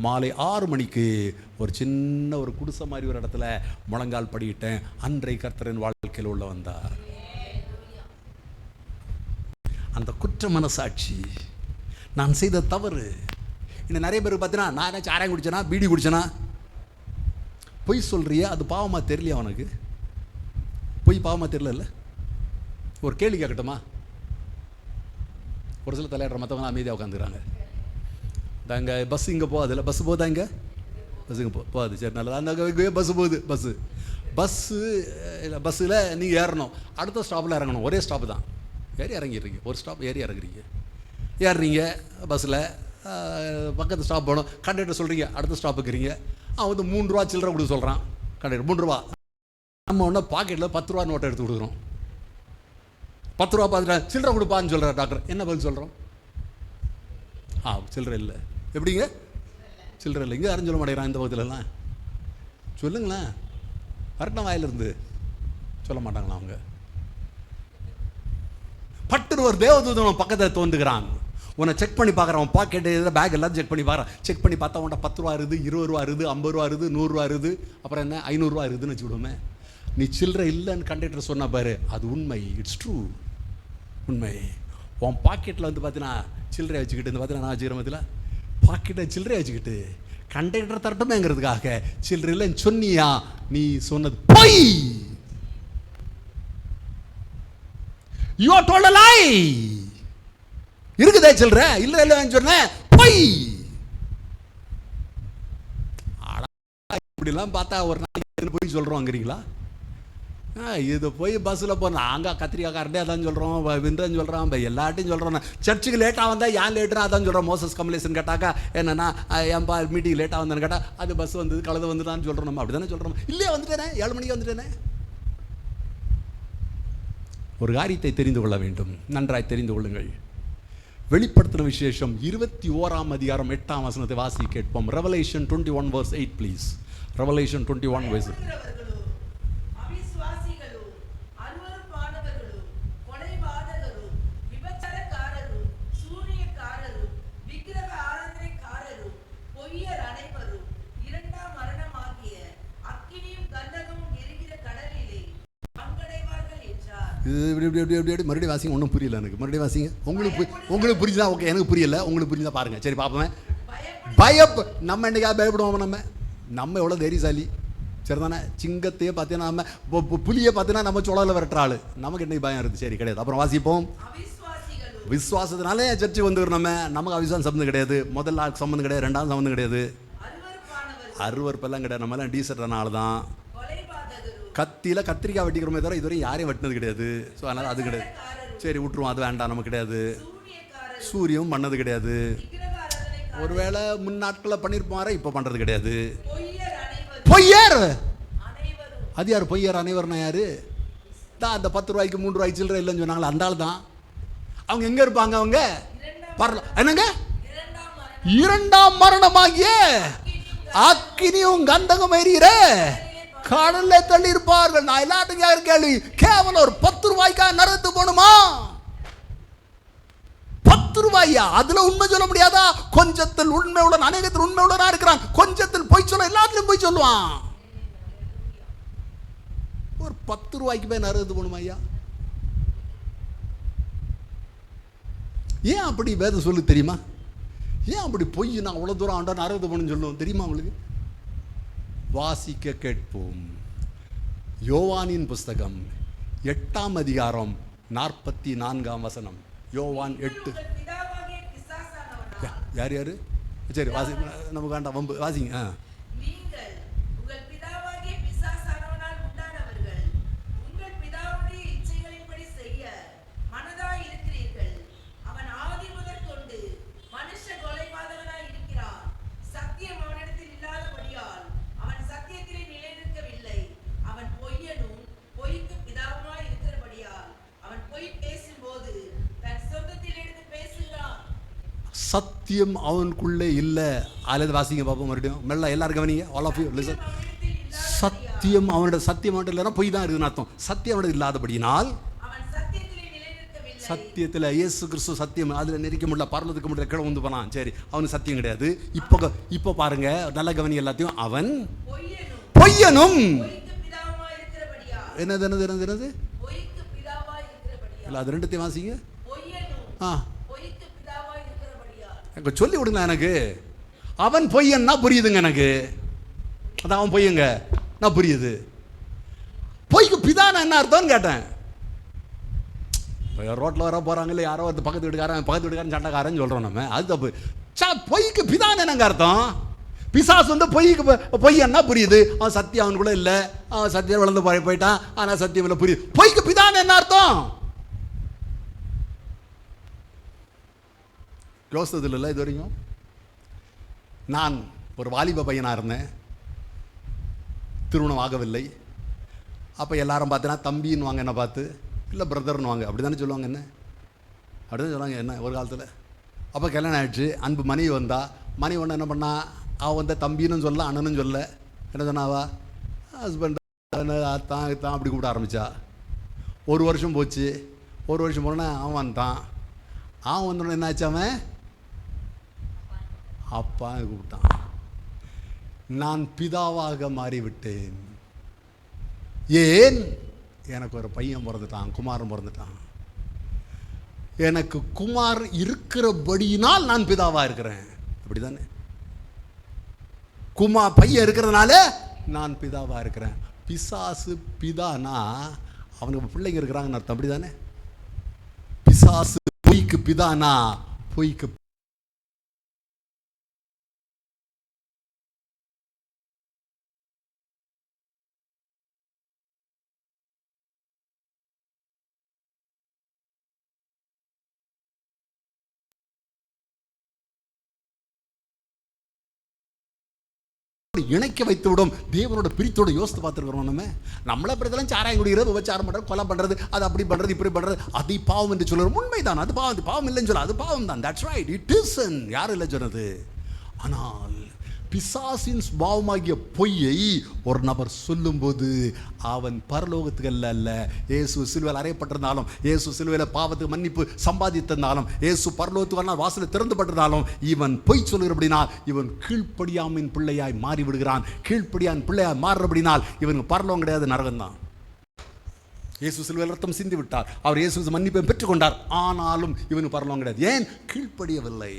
Speaker 1: மாலை 6 மணிக்கு ஒரு சின்ன ஒரு குடிசை மாதிரி ஒரு இடத்துல முழங்கால் படிக்கிட்டேன். அன்றை கர்த்தரின் வாழ்க்கையில் உள்ள வந்தார். அந்த குற்ற மனசாட்சி, நான் செய்த தவறு. இன்னும் நிறைய பேருக்கு பார்த்தீங்கன்னா, நான் என்ன சாராயம் குடிச்சேனா, பீடி குடிச்சேனா, பொய் சொல்கிறியா, அது பாவமாக தெரியலையா உனக்கு? பொய் பாவமாக தெரியல. ஒரு கேள்வி கேட்கட்டுமா? ஒரு சில தலையாடுற மற்றவங்க அமைதியாக உட்காந்துக்கிறாங்க. தாங்க பஸ் இங்கே போகாதுல்ல, பஸ்ஸு போதா இங்கே? பஸ் இங்கே போகாது, சரி நல்லது. அந்த பஸ்ஸு போகுது. பஸ்ஸில் நீங்கள் ஏறணும், அடுத்த ஸ்டாப்பில் இறங்கணும். ஒரே ஸ்டாப்பு தான், ஏறி இறங்கிடுறீங்க. ஒரு ஸ்டாப் ஏறி ஏறுறீங்க பஸ்ஸில். பக்கத்து ஸ்டாப் போகணும். கண்டக்டர் சொல்கிறீங்க அடுத்த ஸ்டாப்புக்குறீங்க. அவன் 3 ரூபா சில்லறை கொடுக்க சொல்கிறான். கண்டக்டர் 3 ரூபா. நம்ம ஒன்று பாக்கெட்டில் 10 ரூபா நோட்டை எடுத்து கொடுக்குறோம். 10 ரூபா பார்த்துட்டா சில்லறை கொடுப்பான்னு சொல்கிறார் டாக்டர். என்ன பதில் சொல்கிறோம்? சில்லறை இல்லை. எப்படிங்க? சில்லறை இல்லை. இங்கே யாரும் சொல்ல மாட்டேங்கிறான் இந்த பக்கத்துலலாம். சொல்லுங்களேன், வரட்டும் வாயிலிருந்து. சொல்ல மாட்டாங்களா அவங்க? பட்டு ஒரு தேவதூதன் பக்கத்தில் தோன்றுகிறான். உன்னை செக் பண்ணி பார்க்குறான், பாக்கெட்டு இதில் பேக் எல்லாம் செக் பண்ணி பார்க்குறான். செக் பண்ணி பார்த்தா உன்ட்ட 10 ரூபா இருக்குது, 20 ரூபா இருக்குது, 50 ரூபா இருக்குது, 100 ரூபா இருக்குது, அப்புறம் என்ன 500 ரூபா இருக்குதுன்னு வச்சுக்கிடுவோமே. நீ சில்லறை இல்லைன்னு கண்டக்டர் சொன்ன பாரு, அது உண்மை. இட்ஸ் ட்ரூ, உண்மை. உன் பாக்கெட்டில் வந்து பார்த்தீங்கன்னா சில்லறை வச்சுக்கிட்டு இந்த பார்த்தீங்கன்னா நான் வச்சுக்கிறேன் பதில் பாக்கெட்டை சில்லறை வச்சுக்கிட்டு கண்டக்டர் தரட்டுமேங்கிறதுக்காக சில்லறை இல்லைன்னு சொன்னியா? நீ சொன்னது பொய். You are told a lie. இருக்குதே சில்லறை, இல்லை இல்லைன்னு சொன்னேன், பொய். இப்படிலாம் பார்த்தா ஒரு நாளைக்கு போய் சொல்கிறோங்கிறீங்களா? இது போய் பஸ்ஸில் போகிறோம், நாங்கள் கத்திரிக்காரண்டே அதான் சொல்கிறோம், வின்றன்னு சொல்கிறோம், எல்லாட்டையும் சொல்கிறோம். சர்ச்சுக்கு லேட்டாக வந்தால் ஏன் லேட்டுனா அதான் சொல்கிறோம். மோசஸ் கமலேசன் கேட்டாக்கா என்னென்னா ஏன்பா மீட்டிங் லேட்டாக வந்தேன்னு கேட்டால் அது பஸ் வந்தது கழுத வந்துட்டான்னு சொல்கிறோம். நம்ம அப்படி தானே சொல்கிறோம். இல்லையா வந்துட்டேனே, 7 மணிக்கு வந்துட்டேனே. ஒரு காரியத்தை தெரிந்து கொள்ள வேண்டும், நன்றாய் தெரிந்து கொள்ளுங்கள். வெளிப்படுத்தின விசேஷம் 21ஆம் அதிகாரம் 8ஆம் வசனத்தை வாசி கேட்போம். Revelation 21 verse 8 please. Revelation 21 verse 8. மறுபடியும் வாசிங்க, ஒன்றும் புரியல எனக்கு. மறுபடியும் வாசிங்க. உங்களுக்கு புரிஞ்சுதா? ஓகே, எனக்கு புரியல, உங்களுக்கு புரிஞ்சுதா பாருங்க. சரி பார்ப்போமே. நம்ம என்னைக்கா பயப்படுவோம்? நம்ம எவ்வளோ தைரியசாலி, சரிதானே? சிங்கத்தையே பார்த்தீங்கன்னா நம்ம புலியை பார்த்தீங்கன்னா நம்ம சுழல விரட்டுற ஆள், நமக்கு என்னைக்கு பயம் இருக்குது? சரி, கிடையாது. அப்புறம் வாசிப்போம். விசுவாசத்தினாலே சர்ச்சை வந்துடும். நமக்கு அவிசுவாசம் சம்மந்தம் கிடையாது, முதல் ஆள் சம்மந்தம் கிடையாது, 2ஆவது சம்மந்தம் கிடையாது, அருவருப்பெல்லாம் கிடையாது. நம்மளாம் டீசர்ட்டான ஆள் தான். கத்தியில் கத்திரிக்காய் வெட்டிக்கிறோமே தவிர இதுவரை யாரையும் வெட்டினது கிடையாது. ஸோ அதனால் அது கிடையாது. சரி விட்டுருவோம், அது வேண்டாம், நமக்கு கிடையாது. சூரியம் பண்ணது கிடையாது. ஒருவேளை முன்னாட்களில் பண்ணியிருப்பாரு, இப்போ பண்ணுறது கிடையாது. பொய்யர், அது யார்? பொய்யர் அனைவர்னா யாரு? தான் அந்த 10 ரூபாய்க்கு 3 ரூபாய்க்கு சில்லறை இல்லைன்னு சொன்னாங்களா, அந்த ஆள் தான். அவங்க எங்கே இருப்பாங்க? அவங்க என்னங்க 2ஆம் மரணமாகிய அக்கினியும் கந்தகம் எரிகிற கடல்ல தள்ளி இருப்பார்கள். நான் எல்லாத்துக்கும் கேள்வி, கேவலம் ஒரு 10 ரூபாய்க்காக நரகத்துக்கு போகணுமா? 10 ரூபாயா? அதுல உண்மை சொல்ல முடியாதா? கொஞ்சத்தில் உண்மை உள்ள, அநேகத்தில் உண்மை உள்ளனா இருக்கிறான், கொஞ்சத்தில் பொய் சொல்ல எல்லாத்திலும் பொய் சொல்லுவான். ஒரு 10 ரூபாய்க்கு போய் நரகத்துக்கு போகணுமா ஐயா? ஏன் அப்படி வேதம் சொல்லு தெரியுமா? ஏன் அப்படி பொய் நான் அவ்வளோ தூரம் ஆண்டா நரகத்துக்கு போகணும்னு சொல்லுவோம் தெரியுமா உங்களுக்கு? வாசிக்க கேட்போம். யோவானின் புஸ்தகம் 8ஆம் அதிகாரம் 44ஆம் வசனம். யோவான் 8. யார் யாரு? சரி வாசி, நமக்கு வேண்டாம் வம்பு, வாசிங்க. சத்தியம் அவனுக்குள்ளே இல்லை. அல்லது வாசிங்க பார்ப்போம் மறுபடியும் மெல்ல, எல்லாரும் கவனிங்க. All of you listen. சத்தியம் அவனோட, சத்தியம் அவன்கிட்ட இல்லைன்னா பொய் தான் இருக்குதுன்னு அர்த்தம். சத்தியம் அவனோட இல்லாதபடியினால், சத்தியத்தில் இயேசு கிறிஸ்து சத்தியம், அதில் நெருக்க முடியல, பரலத்துக்கு முடியல, கிழ வந்து போனான். சரி, அவனுக்கு சத்தியம் கிடையாது. இப்போ பாருங்க, நல்ல கவனி எல்லாத்தையும். அவன் பொய்யனும் என்னது என்னது என்னது என்னது இல்லை, அது ரெண்டுத்தையும் வாசிங்க. சொல்லி விடுங்க எனக்கு. அவன் பொய்யன்னா புரியுதுங்க எனக்கு. அதான் அவன் பொய்யுங்க நான் புரியுது. பொய்க்கு பிதான என்ன அர்த்தம்னு கேட்டேன். ரோட்டில் வர போகிறாங்க இல்லை, யாரோ ஒரு பக்கத்து வீட்டுக்காரன் சண்டைக்காரன் சொல்கிறோம் நம்ம, அது தப்பு. பொய்க்கு பிதான என்னங்க அர்த்தம்? பிசாசு வந்து பொய்யன்னா புரியுது. அவன் சத்தியம் அவனுக்குள்ள இல்லை, அவன் சத்தியம் வளர்ந்து போயிட்டான், ஆனால் சத்தியம் இல்லை புரியுது. பொய்க்கு பிதான என்ன அர்த்தம்? யோசித்ததில் இல்லை இது வரைக்கும். நான் ஒரு வாலிப பையனாக இருந்தேன், திருமணம் ஆகவில்லை. அப்போ எல்லாரும் பார்த்தீங்கன்னா தம்பின்னு வாங்க, என்ன பார்த்து இல்லை பிரதர்னு வாங்க, அப்படி தானே சொல்லுவாங்க. என்ன அப்படி தான் சொல்லுவாங்க என்ன ஒரு காலத்தில். அப்போ கல்யாணம் ஆகிடுச்சு, அன்பு மனைவி வந்தா. மனைவி ஒன்று என்ன பண்ணா, அவள் வந்து தம்பின்னு சொல்ல, அண்ணனும் சொல்ல. என்ன சொன்னாவா, ஹஸ்பண்ட் தான் தான் அப்படி கூப்பிட ஆரம்பித்தா. ஒரு வருஷம் போச்சு. ஒரு வருஷம் போனோன்னே அவன் வந்தான். அவன் வந்தோடனே என்னாச்சு, அவன் அப்பா கூப்பிட்டான். நான் பிதாவாக மாறிவிட்டேன். ஏன்? எனக்கு ஒரு பையன் பிறந்துட்டான், குமாரன் பிறந்துட்டான். எனக்கு குமார் இருக்கிறபடியினால் நான் பிதாவா இருக்கிறேன். அப்படிதானே? பையன் இருக்கிறதுனால நான் பிதாவா இருக்கிறேன். பிசாசு பிதானா அவனுக்கு பிள்ளைங்க இருக்கிறாங்கன்னு அர்த்தம். அப்படிதானே? பிசாசு பொய்க்கு பிதானா பொய்க்கு இணைக்க வைத்து விடும். தேவனோட பிரித்தோட யோசித்து பார்த்துருக்கிறோம். நம்மளை பிரதெல்லாம் சாராயம் குடிக்கிறது, உபச்சாரம் பண்ணுறது, கொலை பண்ணுறது, அது அப்படி பண்ணுறது, இப்படி பண்ணுறது, அது பாவம் என்று சொல்லுறோம். உண்மைதான், அது பாவம். பாவம் இல்லைன்னு சொல்ல, அது பாவம் தான். That's right, it is. யாரும் இல்லை சொன்னது. ஆனால் பிசாசின் பாவமாகிய பொய்யை ஒரு நபர் சொல்லும்போது அவன் பரலோகத்துக்கு அல்ல. இயேசு சிலுவையில் அறையப்பட்டிருந்தாலும், இயேசு சிலுவையில் பாவத்துக்கு மன்னிப்பு சம்பாதித்திருந்தாலும், இயேசு பரலோகத்துக்கு வாசல் திறந்துபட்டிருந்தாலும், இவன் பொய் சொல்லுகிறபடினால் இவன் கீழ்ப்படியாமின் பிள்ளையாய் மாறி விடுகிறான். கீழ்ப்படியான் பிள்ளையாய் மாறுறபடினால் இவனுக்கு பரலோகம் கிடையாது, நரகம்தான். இயேசு சிலுவையில் ரத்தம் சிந்தி விட்டார், அவர் இயேசு மன்னிப்பை பெற்றுக்கொண்டார். ஆனாலும் இவனுக்கு பரலோகம் கிடையாது. ஏன்? கீழ்ப்படியவில்லை.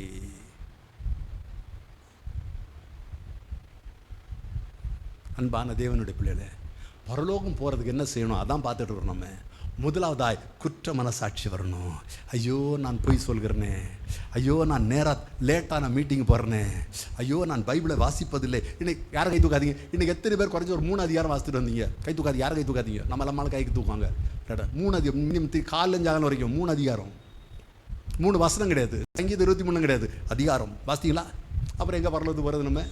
Speaker 1: அன்பான தேவனுடைய பிள்ளைகளே, பரலோகம் போகிறதுக்கு என்ன செய்யணும் அதான் பார்த்துட்டு இருக்கோம். நம்ம முதலாவதாய் குற்ற மனசாட்சி வரணும். ஐயோ நான் பொய் சொல்கிறேனே, ஐயோ நான் லேட்டாக நான் மீட்டிங் போகிறேனே, ஐயோ நான் பைபிளை வாசிப்பதில்லை. இன்னைக்கு யாரும் கை தூக்காதீங்க. இன்றைக்கி எத்தனை பேர் குறைஞ்சி ஒரு 3 அதிகாரம் வாசித்துட்டு வந்தீங்க? கை தூக்காது. யாரும் கை தூக்காதீங்க. நம்மளால கைக்கு தூக்குவாங்க. 3 அதிகாரம் மினிமம் காலைஞ்சாகலம் வரைக்கும் 3 அதிகாரம், 3 வசனம் கிடையாது, சங்கீதம் 23 கிடையாது, அதிகாரம் வாசித்தீங்களா? அப்புறம் எங்கே பரலோகத்துக்கு போகிறது? நம்ம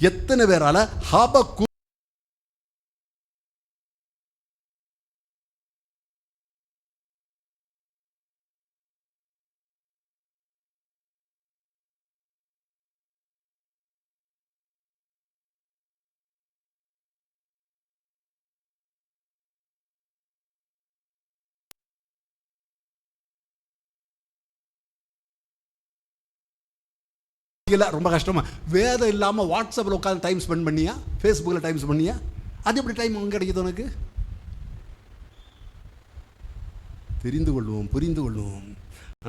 Speaker 1: எத்தனை பேரால ஹாபக்கூ ரொம்ப கஷ்டமா? வேதம் இல்லாமல் வாட்ஸ்அப்பில் உட்காந்து டைம் ஸ்பெண்ட் பண்ணியா? ஃபேஸ்புக்கில் டைம் ஸ்பெண்ட் பண்ணியா? அது எப்படி டைம் அங்கே கிடைக்குது உனக்கு? தெரிந்து கொள்வோம், புரிந்து கொள்வோம்.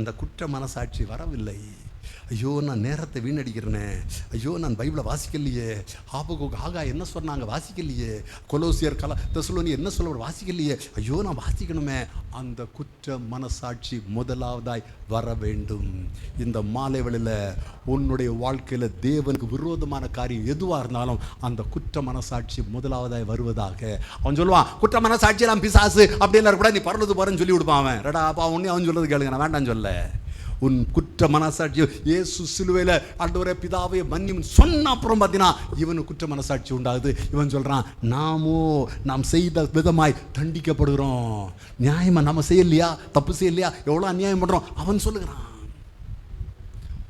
Speaker 1: அந்த குற்ற மனசாட்சி வரவில்லை. ஐயோ நான் நேரத்தை வீணடிக்கிறேனே, ஐயோ நான் பைபிளை வாசிக்கலையே, ஆகா என்ன சொன்னாங்க வாசிக்கலையே, கொலோசியர் தெசலோனி என்ன சொல்ல வாசிக்கலையே, ஐயோ நான் வாசிக்கணுமே. அந்த குற்ற மனசாட்சி முதலாவதாய் வர வேண்டும். இந்த மாலை வேளையில் உன்னுடைய வாழ்க்கையில் தேவனுக்கு விரோதமான காரியம் எதுவாக இருந்தாலும் அந்த குற்ற மனசாட்சி முதலாவதாய் வருவதாக. அவன் சொல்லுவான், குற்ற மனசாட்சி எல்லாம் பிசாசு அப்படின்னு கூட, நீ பரலது போறேன்னு சொல்லி விடுப்பான் அவன். ரெடா அப்பா ஒன்னே அவன் சொல்றது கேளுங்க, நான் வேண்டான்னு சொல்ல. உன் குற்ற மனசாட்சி இயேசு சிலுவையில் ஆண்டவரே பிதாவே மன்னியும் சொன்ன அப்புறம் பார்த்தீங்கன்னா இவனுக்கு குற்ற மனசாட்சி உண்டாகுது. இவன் சொல்கிறான், நாம் செய்த விதமாய் தண்டிக்கப்படுகிறோம். நியாயமாக நம்ம செய்யலையா, தப்பு செய்யலையா, எவ்வளோ அநியாயம் பண்ணுறோம் அவன் சொல்லுகிறான்.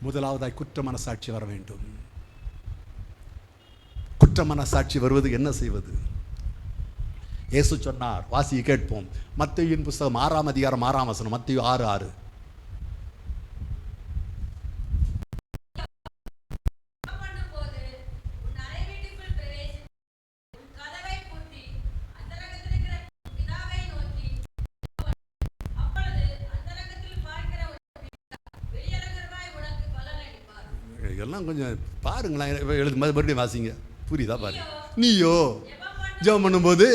Speaker 1: முதலாவதாய் குற்ற மனசாட்சி வர வேண்டும். குற்ற மனசாட்சி வருவது என்ன செய்வது? இயேசு சொன்னார், வாசியை கேட்போம். மத்தேயுவின் புத்தகம் 6ஆம் அதிகாரம் 6ஆம் வசனம். மத்தேயு 6:6. எல்லாம் கொஞ்சம் பாருங்களேன், எழுது மறுபடியும் வாசிங்க, புரியுதா பாருங்க. நீயோ ஜெபம் பண்ணும்போது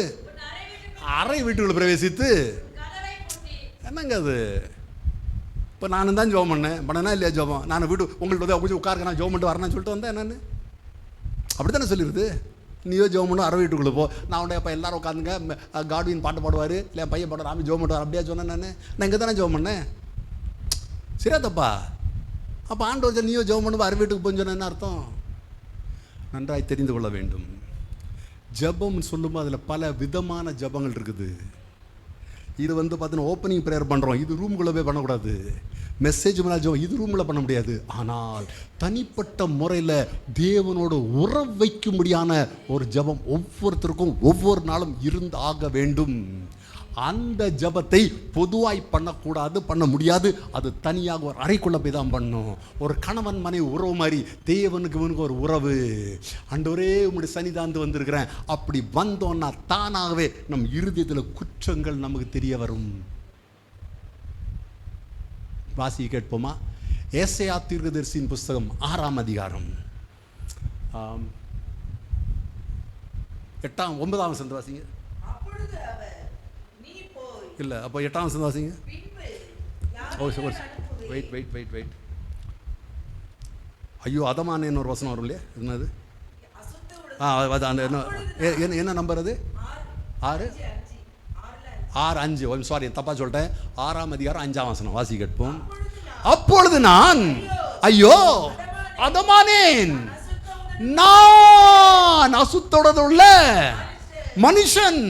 Speaker 1: அறை வீட்டுக்குள்ள பிரவேசித்து, என்னங்க அது? இப்போ நானும் தான் ஜெபம் பண்ணேனா இல்லையா? ஜெபம் நான் வீட்டு உங்கள்கிட்ட கொஞ்சம் உட்காருங்க, நான் ஜெபம் பண்ணிட்டு வரேன்னு சொல்லிட்டு வந்தேன். என்னன்னு அப்படி தானே சொல்லிடுது. நீயோ ஜெபம் பண்ணு, அறை வீட்டுக்குள்ளே போ. நான் உடைய அப்போ எல்லாரும் உட்காந்துங்க, காட்வின் பாட்டு பாடுவார், இல்லை பையன் பாடுவார், ஆமி ஜெபம் பண்ணுவார். அப்படியா சொன்னேன்? நான் இங்கே தானே ஜெபம் பண்ணேன். சரியா தப்பா? அப்போ ஆண்டவர் நீயோ ஜெபம் பண்ணுவா, அறை வீட்டுக்கு போன்னு சொன்ன என்ன அர்த்தம்? நன்றாய் தெரிந்து கொள்ள வேண்டும். ஜெபம் சொல்லும்போது அதில் பல விதமான ஜெபங்கள் இருக்குது. இது பார்த்தீங்கன்னா ஓப்பனிங் ப்ரேயர் பண்ணுறோம், இது ரூம்குள்ளே போய் பண்ணக்கூடாது. மெசேஜ் ஜெபம் இது ரூமில் பண்ண முடியாது. ஆனால் தனிப்பட்ட முறையில் தேவனோட உறவு வைக்கும்படியான ஒரு ஜெபம் ஒவ்வொருத்தருக்கும் ஒவ்வொரு நாளும் ஆக வேண்டும். அந்த ஜெபத்தை பொதுவாய் பண்ணக்கூடாது, பண்ண முடியாது. அது தனியாக ஒரு அறைக்குள்ளே போய் தான் பண்ணும். ஒரு கணவன் மனைவி உறவு மாதிரி தேவனுக்கு இவனுக்கு ஒரு உறவு. ஆண்டவரே உம்முடைய சன்னிதானத்துக்கு வந்திருக்கிறேன் அப்படி வந்தோன்னா தானாகவே நம் இருதயத்தில் குற்றங்கள் நமக்கு தெரிய வரும். வாசி கேட்போமா? ஏசாயா தீர்க்கதரிசியின் புஸ்தகம் 6ஆம் அதிகாரம் 9ஆம் வசனம் வாசிங்க. இல்லை, அப்போ 8ஆம் வசனம் வாசிங்க. வெயிட். ஐயோ, அதமானேன்னு ஒரு வசனம் வரும் இல்லையா? என்னது? அந்த என்ன நம்பர் அது? 6:5. சாரி, தப்பா சொல்லிட்டேன். 6ஆம் அதிகாரம் 5ஆம் வசனம் வாசி கேட்போம். அப்பொழுது நான் ஐயோ அதமானேன், நான் அசுத்தோட மனுஷன்.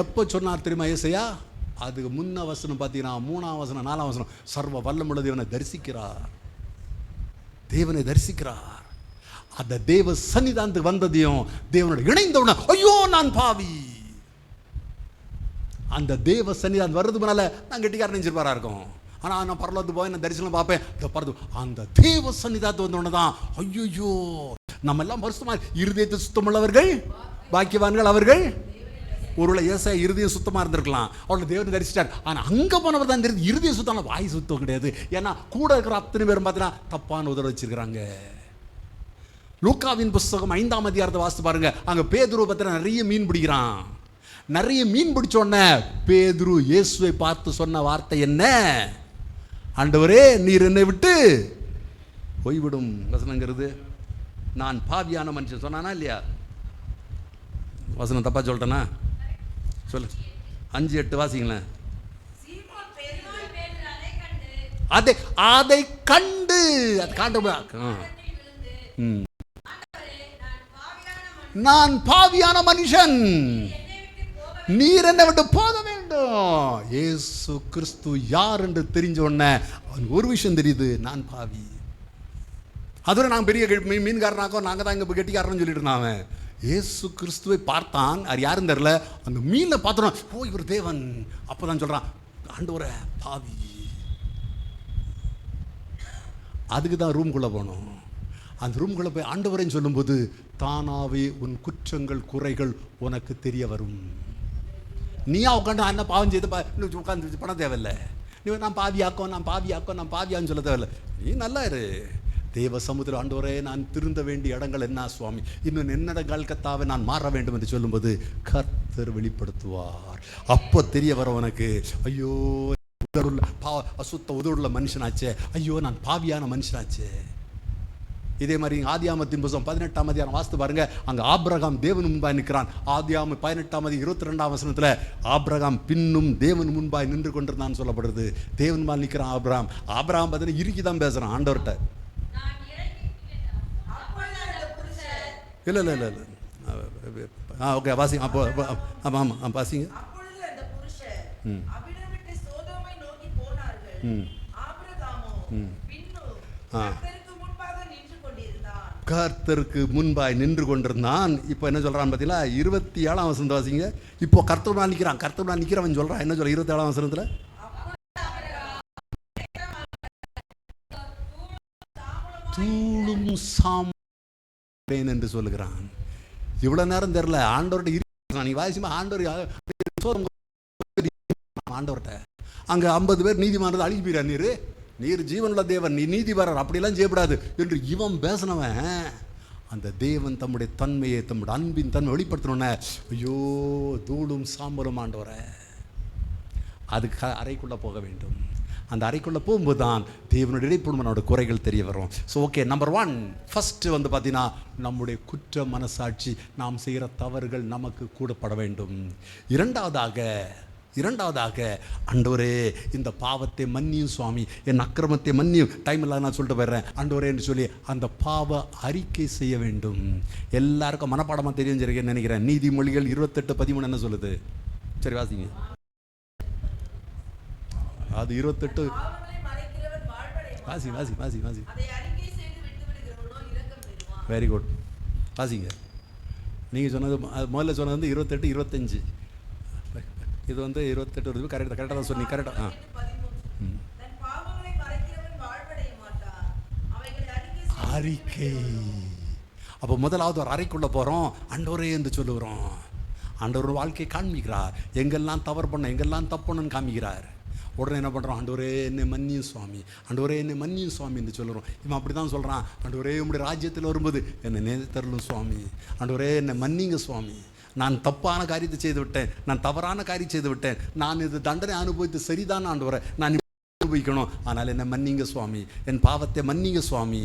Speaker 1: எப்போ சொன்னார் தெரியுமா ஏசாயா? அதுக்கு முன்ன வசனம் பார்த்தீங்கன்னா 3ஆம் வசனம் 4ஆம் வசனம். சர்வ வல்லமுள்ள தேவனை தரிசிக்கிறார், தேவனை தரிசிக்கிறார். அந்த தேவ சன்னிதானத்துக்கு வந்ததையும் தேவனோட இணைந்தவுடனே ஐயோ நான் பாவி. அந்த தேவ சன்னிதானம் வர்றது முன்னால நான் கெட்டிக்காரன் நினைச்சிருப்பாரா இருக்கும். ஆனால் நான் பரலோகத்துக்கு போய் நான் தரிசனம் பார்ப்பேன். அந்த தேவ சன்னிதானத்து வந்தோடனே தான் ஐயோ நம்ம எல்லாம் பரிசுத்தமாக இருதயத்தை சுத்தமுள்ளவர்கள் பாக்கியவான்கள் அவர்கள். ஒருவேளை ஏசாயா இருதயம் சுத்தமாக இருந்திருக்கலாம், அவளை தேவனை தரிசிட்டார். ஆனால் அங்கே போனவர் தான் தெரியுது இருதயம் சுத்தம், வாய் சுத்தம் கிடையாது. ஏன்னா கூட இருக்கிற அத்தனை பேரும் பார்த்தீங்கன்னா தப்பான உதவி வச்சிருக்கிறாங்க. லூக்காவின் புஸ்தகம் 5ஆம் அதிகாரத்தை வாசித்து பாருங்க. அங்கே பேதுருவை பற்றி நிறைய மீன் பிடிக்கிறான். நிறைய மீன் பிடிச்சோடனே பேதுரு இயேசுவை பார்த்து சொன்ன வார்த்தை என்ன? ஆண்டவரே நீர் என்னை விட்டு போய்விடும். வசனங்கிறது நான் பாவியான மனுஷன் சொன்னானா இல்லையா? வசனம் தப்பா சொல்லிட்டேனா? சொல்லு. 5:8 வாசிங்களேன். அதை கண்டு நான் பாவியான மனுஷன், நீர் என்னை விட்டு போக வேண்டும். இயேசு கிறிஸ்து யார் என்று தெரிஞ்ச உடனே அவன் ஒரு விஷயம் தெரியுது, நான் பாவி. அதுவரை நாங்கள் பெரிய மீன்காரனாக்கோ நாங்கள் தான் இங்கே கெட்டிக்காரன்னு சொல்லிட்டு இருந்தான். இயேசு கிறிஸ்துவை பார்த்தான், அது யாரும் தெரியல. அந்த மீனை பார்த்தோம், ஓ இவர் தேவன். அப்போதான் சொல்றான் ஆண்டவரே பாவி. அதுக்கு தான் ரூம்குள்ளே போனோம். அந்த ரூம்குள்ளே போய் ஆண்டவரேன்னு சொல்லும்போது தானாவே உன் குற்றங்கள் குறைகள் உனக்கு தெரிய வரும். நீயா உட்காந்து என்ன பாவம் செய்து உட்காந்து பண்ண தேவையில்லை. நீ நான் பாவியாக்கோன்னு சொல்ல தேவையில்லை. நீ நல்லா இரு. தேவ சமுத்திர ஆண்டவரே நான் திருந்த வேண்டிய இடங்கள் என்ன சுவாமி, இன்னும் என்னடங்கள் கத்தாவை நான் மாற வேண்டும் என்று சொல்லும்போது கர்த்தர் வெளிப்படுத்துவார். அப்போ தெரிய வர உனக்கு ஐயோ அசுத்த உதவுள்ள மனுஷனாச்சே, ஐயோ நான் பாவியான மனுஷனாச்சே. இதே மாதிரி ஆதியாமத்தின் புத்தகம் 18ஆம் அதிகாரம் வாசித்து பாருங்க. அங்கே ஆபிரகாம் தேவன் முன்பாய் நிற்கிறான். ஆதியாம 18ஆம் அதிகாரம் 22ஆம் வசனத்தில் ஆபிரகாம் பின்னும் தேவன் முன்பாய் நின்று கொண்டிருந்தான்னு சொல்லப்படுறது. தேவன் முன்பாய் நிற்கிறான் ஆபிரகாம். பார்த்தீங்கன்னா இறுக்கி தான் பேசுகிறான் ஆண்டவர்கிட்ட. இல்லை ஓகே வாசிங்க. அப்போ ஆமாம் வாசிங்க. கர்த்தருக்கு முன்பாய் நின்று கொண்டிருந்தான். இப்போ என்ன சொல்றான் பார்த்தீங்களா? 27ஆம் வசனம் வாசிங்க. இப்போ கர்த்தர் நிற்கிறவன் சொல்றான். என்ன சொல்ற 27ஆம் வசனத்தில்? தூளும் சாம்பேன் என்று சொல்லுகிறான். இவ்வளவு நேரம் தெரியல ஆண்டவர்கிட்ட. நீ வாசிமா ஆண்டவர்கிட்ட அங்க 50 பேர் நீதிமானதை அழிஞ்சு போயிடா. நீர் ஜீவனுள்ள தேவன், நீ நீதிபரர், அப்படிலாம் செய்யப்படாது என்று இவன் பேசினவன் அந்த தேவன் தம்முடைய தன்மையை தம்முடைய அன்பின் தன்மை வெளிப்படுத்தணும்ன ஐயோ தூளும் சாம்பலும் ஆண்டவர. அதுக்கு அறைக்குள்ளே போக வேண்டும். அந்த அறைக்குள்ளே போகும்போது தான் தேவனுடைய இடைப்படுமனோட குறைகள் தெரிய வரும். ஸோ ஓகே, நம்பர் 1 ஃபஸ்ட்டு பார்த்தீங்கன்னா நம்முடைய குற்ற மனசாட்சி, நாம் செய்கிற தவறுகள் நமக்கு கூடப்பட வேண்டும். இரண்டாவதாக ஆண்டவரே இந்த பாவத்தை மன்னியும் சுவாமி, என் அக்கிரமத்தை மன்னியும். டைம் இல்லாத நான் சொல்லிட்டு போயிடுறேன் ஆண்டவரே என்று சொல்லி அந்த பாவ அறிக்கை செய்ய வேண்டும். எல்லாருக்கும் மனப்பாடமாக தெரிஞ்சிருக்கேன்னு நினைக்கிறேன். நீதிமொழிகள் 28:13 என்ன சொல்லுது? சரி வாசிங்க. அது 28. வாசி வாசி வாசி வாசி. வெரி குட், வாசிங்க. நீங்கள் சொன்னது முதல்ல சொன்னது வந்து 28, 25. இது வந்து 28 வருது. கரெக்டாக தான் சொன்னீங்க. கரெக்டாக. அறிக்கை. அப்போ முதலாவது ஒரு அறைக்குள்ளே போகிறோம், ஆண்டவரே என்று சொல்லுகிறோம். ஆண்டவர் வாழ்க்கையை காண்பிக்கிறார். எங்கெல்லாம் தவறு பண்ண, எங்கெல்லாம் தப்புன்னு காமிக்கிறார். உடனே என்ன பண்ணுறோம்? ஆண்டவரே என்னை மன்னியும் சுவாமி, ஆண்டவரே என்னை மன்னியும் சுவாமி என்று சொல்லுறோம். இவன் அப்படி தான் சொல்கிறான். ஆண்டவரே உங்களுடைய ராஜ்யத்தில் வரும்போது என்னை நேர்த்தருளும் சுவாமி, ஆண்டவரே என்னை மன்னிங்க சுவாமி, நான் தப்பான காரியத்தை செய்து விட்டேன், நான் தவறான காரியம் செய்து விட்டேன், நான் இது தண்டனை அனுபவித்து சரிதான் ஆண்டவரே, நான் அனுபவிக்கணும், ஆனால் என்னை மன்னிங்க சுவாமி, என் பாவத்தை மன்னிங்க சுவாமி.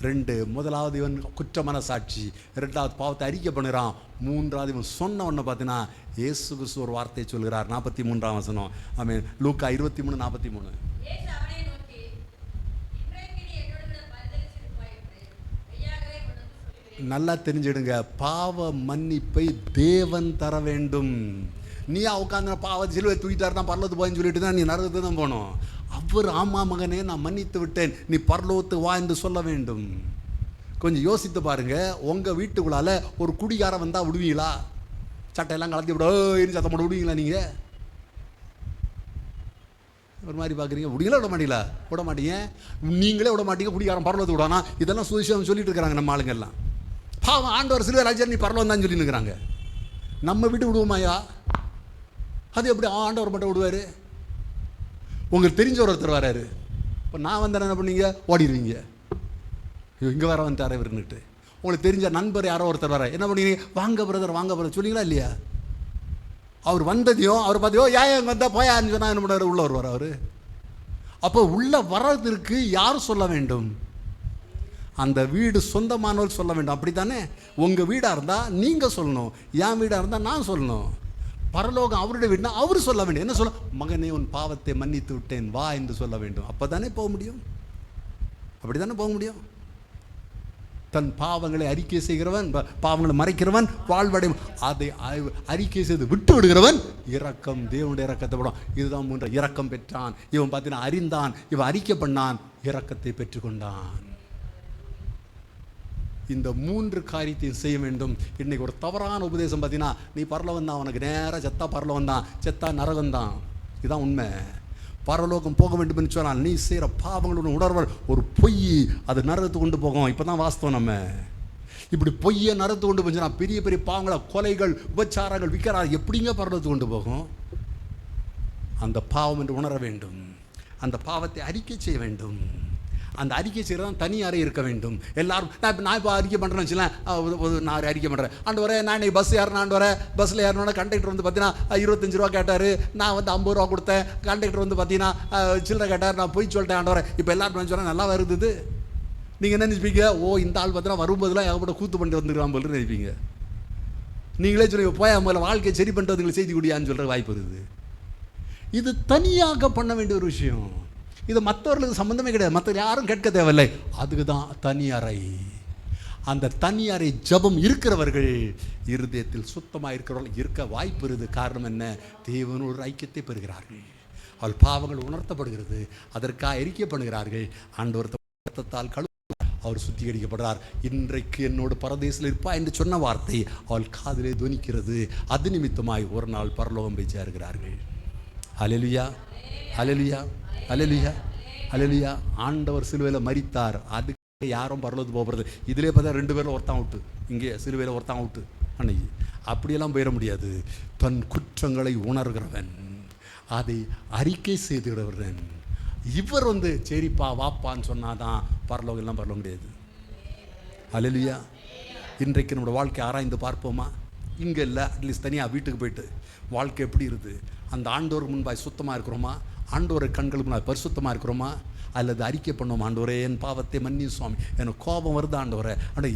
Speaker 1: 2, முதலாவது இவன் குற்ற மனசாட்சி, 2வது பாவத்தை அறிக்கை பண்ணுறான், 3வது இவன் சொன்ன ஒன்று பார்த்தீங்கன்னா இயேசு கிறிஸ்து ஒரு வார்த்தையை சொல்கிறார். 43ஆம் வசனம். ஆமென். லூக்கா 23:43. நல்லா தெரிஞ்சிடுங்க, பாவ மன்னிப்பை தேவன் தர வேண்டும். நீயா உட்காந்து பாவ சிலுவை தூக்கிட்டார் தான் பரலோகத்துக்கு போயின்னு சொல்லிட்டு தான் நீ நரகத்துக்கு தான் போகணும். அவர் ஆமா மகனே நான் மன்னித்து விட்டேன், நீ பரலோகத்துக்கு வா என்று சொல்ல வேண்டும். கொஞ்சம் யோசித்து பாருங்க, உங்கள் வீட்டுக்குள்ளால ஒரு குடிகாரம் வந்தால் விடுவீங்களா? சட்டையெல்லாம் கலத்தி விட சத்தம் போட விடுவீங்களா? நீங்கள் ஒரு மாதிரி பார்க்குறீங்க. விடுங்களா? விட மாட்டீங்களா? விட மாட்டீங்க. நீங்களே விட மாட்டீங்க. குடிகாரம் பரலோகத்துக்கு விடானா? இதெல்லாம் சுவிசேஷம் சொல்லிட்டு இருக்கிறாங்க நம்ம ஆளுங்கெல்லாம். பாவம் ஆண்டவர் சிலுவை ராஜா நீ பரலோகம் தான் சொல்லிட்டு இருக்கிறாங்க. நம்ம வீட்டு விடுவோமாயா? அது எப்படி ஆண்டவர் மட்டும் விடுவார்? உங்களுக்கு தெரிஞ்ச ஒருத்தர் வராரு, இப்போ நான் வந்தேன் என்ன பண்ணீங்க? ஓடிடுவீங்க. இங்கே வர வந்துட்டார் இவருன்னுட்டு. உங்களுக்கு தெரிஞ்ச நண்பர் யாரோ ஒருத்தர் வர என்ன பண்ணீங்க? வாங்க பிரதர், வாங்க பிரதர் சொன்னீங்களா இல்லையா? அவர் வந்ததையும் அவர் பார்த்தியோ ஏன் வந்தால் போயான்னு சொன்னால் என்ன பண்ணார்? உள்ள வருவார் அவர். அப்போ உள்ள வர்றதற்கு யார் சொல்ல வேண்டும்? அந்த வீடு சொந்தமானவர் சொல்ல வேண்டும். அப்படி தானே? உங்கள் வீடாக இருந்தால் நீங்கள் சொல்லணும், என் வீடாக இருந்தால் நான் சொல்லணும். பரலோகம் அவருடைய வீடுனா அவர் சொல்ல வேண்டும். என்ன சொல்ல? மகனே உன் பாவத்தை மன்னித்து விட்டேன் வா என்று சொல்ல வேண்டும். அப்போ தானே போக முடியும். அப்படி தானே போக முடியும். தன் பாவங்களை அறிக்கை செய்கிறவன், பாவங்களை மறைக்கிறவன் வாழ்வடையும். அதை அறிக்கை செய்து விட்டு விடுகிறவன் இரக்கம், தேவனுடைய இரக்கத்தை படம். இதுதான் 3. இரக்கம் பெற்றான். இவன் பார்த்தீங்கன்னா அறிந்தான், இவன் அறிக்கை பண்ணான், இரக்கத்தை பெற்றுக்கொண்டான். இந்த 3 காரியத்தையும் செய்ய வேண்டும். இன்றைக்கி ஒரு தவறான உபதேசம் பார்த்தீங்கன்னா, நீ பரலோகம் தான், அவனுக்கு நேராக செத்தா பரலோகம் தான், செத்தா நரகம்தான். இதுதான் உண்மை. பரலோகம் போக வேண்டும் என்று சொன்னால் நீ செய்கிற பாவங்களுடன் உணர்வல் ஒரு பொய், அது நரகத்து கொண்டு போகும். இப்போ தான் வாஸ்தவம். நம்ம இப்படி பொய்யை நரகத்து கொண்டு போச்சுன்னா பெரிய பெரிய பாவங்களை, கொலைகள், உபச்சாரங்கள், விற்கிறார், எப்படிங்க பரலோகத்து கொண்டு போகும்? அந்த பாவம் என்று உணர வேண்டும். அந்த பாவத்தை அறிக்கை செய்ய வேண்டும். அந்த அறிக்கை செய்கிறதான் தனி அறை இருக்க வேண்டும். எல்லாரும் நான் இப்போ அறிக்கை பண்ணுறேன்னு வச்சுக்கலாம். நான் அறிக்கை பண்ணுறேன், ஆண்டு வரேன், நான் இன்றைக்கி பஸ் ஏறினா ஆண்டு வரேன், பஸ்ஸில் ஏறினோட கண்டக்டர் வந்து பார்த்தீங்கன்னா 25 ரூபா கேட்டார், நான் வந்து 50 ரூபா கொடுத்தேன். கண்டக்டர் வந்து பார்த்தீங்கன்னா சில்லறை கேட்டார், நான் போய் சொல்லிட்டேன் ஆண்டு வரேன். இப்போ எல்லாரும் சொன்னால் நல்லா வருது. நீங்கள் என்ன நினைப்பீங்க? ஓ இந்த ஆள் பார்த்தீங்கன்னா வரும்போதெல்லாம் ஏகப்பட்ட கூத்து பண்ணிட்டு வந்துருக்கான் போல நினைப்பீங்க. நீங்களே சொல்லுங்க, போய் முதல்ல வாழ்க்கையை சரி பண்ணிட்டு வந்து செய்தி குடியான்னு சொல்கிற வாய்ப்பு இருக்குது. இது தனியாக பண்ண வேண்டிய ஒரு விஷயம். இது மற்றவர்களுக்கு சம்மந்தமே கிடையாது, மற்ற யாரும் கேட்க தேவையில்லை. அதுக்கு தான் தனி அறை. அந்த தனி அறை ஜபம் இருக்கிறவர்கள் இருதயத்தில் சுத்தமாக இருக்கிறவர்கள் இருக்க வாய்ப்பு இருக்குது. காரணம் என்ன? தேவன் ஒரு ஐக்கியத்தை பெறுகிறார்கள், அவள் பாவங்கள் உணர்த்தப்படுகிறது, அதற்காக அறிக்கை பண்ணுகிறார்கள். ஆண்டவர் ரத்தத்தால் அவர் சுத்திகரிக்கப்படுறார். இன்றைக்கு என்னோடு பரதேசில் இருப்பா என்று சொன்ன வார்த்தை அவள் காதிலே துணிக்கிறது. அது நிமித்தமாய் ஒரு நாள் பரலோகம் போய் சேர்கிறார்கள். ஹல்லேலூயா, ஹல்லேலூயா, ஹல்லேலூயா, ஹல்லேலூயா. ஆண்டவர் சிலுவையில் மரித்தார், அதுக்கு யாரும் பரலோகத்துக்கு போகிறது. இதிலே பார்த்தா 2 பேரில் ஒருத்தன் அவுட்டு, இங்கே சிலுவையில் ஒருத்தன் அவுட்டு. அன்னைக்கு அப்படியெல்லாம் போயிட முடியாது. தன் குற்றங்களை உணர்கிறவன், அதை அறிக்கை செய்துகிறவன், இவர் வந்து சரிப்பா வாப்பான்னு சொன்னாதான் பரலோகம், எல்லாம் பரலோகம் முடியாது. ஹல்லேலூயா. இன்றைக்கு நம்மளோட வாழ்க்கை ஆராய்ந்து பார்ப்போமா? இங்கே இல்லை, அட்லீஸ்ட் தனியாக வீட்டுக்கு போயிட்டு வாழ்க்கை எப்படி இருக்குது? அந்த ஆண்டோருக்கு முன்பாய் சுத்தமாக இருக்கிறோமா? ஆண்டோரை கண்களுக்கு முன்னாடி பரிசுத்தமாக இருக்கிறோமா? அல்லது அறிக்கை பண்ணுவோம், ஆண்டவரே என் பாவத்தை மன்னியும் சுவாமி, எனக்கு கோபம் வருது ஆண்டவரே,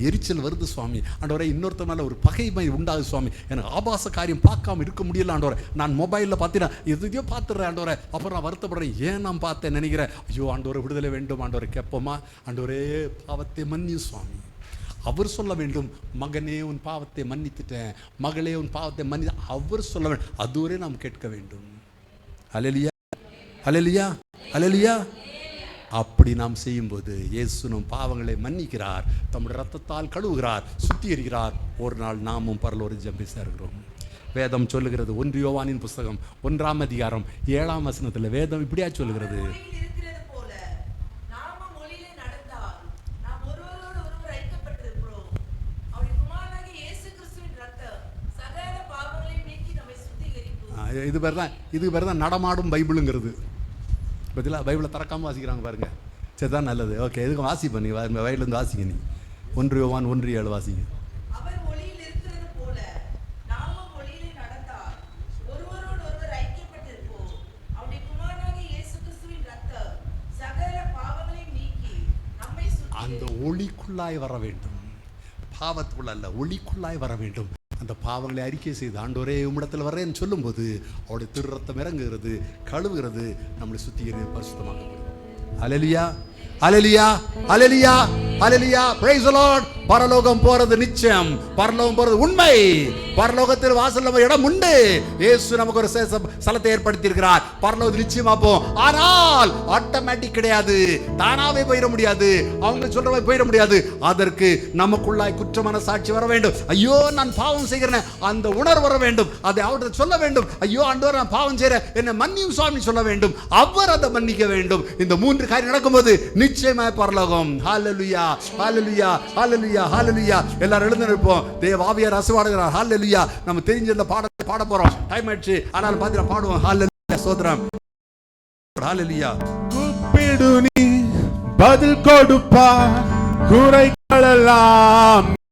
Speaker 1: எரிச்சல் வருது சுவாமி, ஆண்டவரே இன்னொருத்த மேலே ஒரு பகைமை உண்டாகுது சுவாமி, எனக்கு ஆபாச காரியம் பார்க்காம இருக்க முடியல ஆண்டவரே, நான் மொபைலில் பார்த்தீங்கன்னா எதையோ பார்த்துடுறேன் ஆண்டவரே, அப்புறம் நான் வருத்தப்படுறேன், ஏன் நான் பார்த்தேன் நினைக்கிறேன். ஐயோ ஆண்டவரை விடுதலை வேண்டும் ஆண்டவரை கேட்போமா? ஆண்டவரே பாவத்தை மன்னியும் சுவாமி. அவர் சொல்ல வேண்டும், மகனே உன் பாவத்தை மன்னித்துட்டேன், மகளே உன் பாவத்தை மன்னி, அவர் சொல்ல வேண்டும். அதுவரை நாம் கேட்க வேண்டும். ஹல்லேலூயா, ஹல்லேலூயா, ஹல்லேலூயா. அப்படி நாம் செய்யும்போது இயேசு நம் பாவங்களை மன்னிக்கிறார், தம்முடைய ரத்தத்தால் கழுவுகிறார், சுத்திகரிக்கிறார். ஒரு நாள் நாமும் பரலோகம் போய் சேர்கிறோம். வேதம் சொல்லுகிறது, 1 யோவானின் புஸ்தகம் 1ஆம் அதிகாரம் 7ஆம் வசனத்தில் வேதம் இப்படியா சொல்லுகிறது, இது பேர் தான் நடமாடும் பைபிளுங்கிறது. பத்திலா பைபிளை திறக்காமல் வாசிக்கிறாங்க பாருங்க. சரி தான் நல்லது. ஓகே, எதுக்கு வாசிப்ப நீ வயலேருந்து வாசிங்க. நீ 1 யோவான் 1:7 வாசிங்க. அந்த ஒளிக்குள்ளாய் வர வேண்டும், பாவத்துக்குள்ள அல்ல, ஒளிக்குள்ளாய் வர வேண்டும். அந்த பாவங்களை அறிக்கை செய்து ஆண்டவரே உம்மிடத்தில் வரேன்னு சொல்லும்போது அவருடைய திரு ரத்தம் இறங்குகிறது, கழுவுகிறது, நம்மளை சுத்திகரித்து பரிசுத்தமாக்கப்படும். ஹல்லேலூயா, ஹல்லேலூயா, ஹல்லேலூயா, ஹல்லேலூயா. Price the Lord. பரலோகம் போறது நிச்சயம், பரலோகம் போறது உண்மை. பரலோகத்தில் வாசல் நம்ம இடம் உண்டு. இயேசு நமக்கு ஒரு ஸ்தலத்தை ஏற்படுத்தி இருக்கிறார். பரலோகம் நிச்சயமா போம். ஆனால் ஆட்டோமேட்டிக் கிடையாது, தானாவே போயிட முடியாது, அவங்க சொல்ற மாதிரி போயிட முடியாது. அதற்கு நமக்குள்ளாய் குற்றமான சாட்சி வர வேண்டும். ஐயோ நான் பாவம் செய்கிறேன் அந்த உணர்வு வர வேண்டும். அதை அவர்கிட்ட சொல்ல வேண்டும். ஐயோ ஆண்டவரே நான் பாவம் செய்கிறேன், என்ன மன்னியும் சுவாமி சொல்ல வேண்டும். அவர் அதை மன்னிக்க வேண்டும். இந்த 3 காரியம் நடக்கும்போது நிச்சயமா பரலோகம். ஹல்லேலூயா, ஹல்லேலூயா, ஹல்லேலூயா, ஹல்லேலூயா. எல்லாரும் எழுந்து நிற்போம். தேவ ஆவியார் அசைவாடுகிறார். ஹல்லேலூயா. நம்ம தெரிஞ்ச இந்த பாடத்தை பாட போறோம். டைம் ஆயிடுச்சு, ஆனால் பாத்திரம் பாடுவோம். ஹல்லேலூயா, ஸ்தோத்திரம். ஹல்லேலூயா.
Speaker 2: கூப்பிடு நீ பதில் கொடுப்பார், குறைகள் எல்லாம்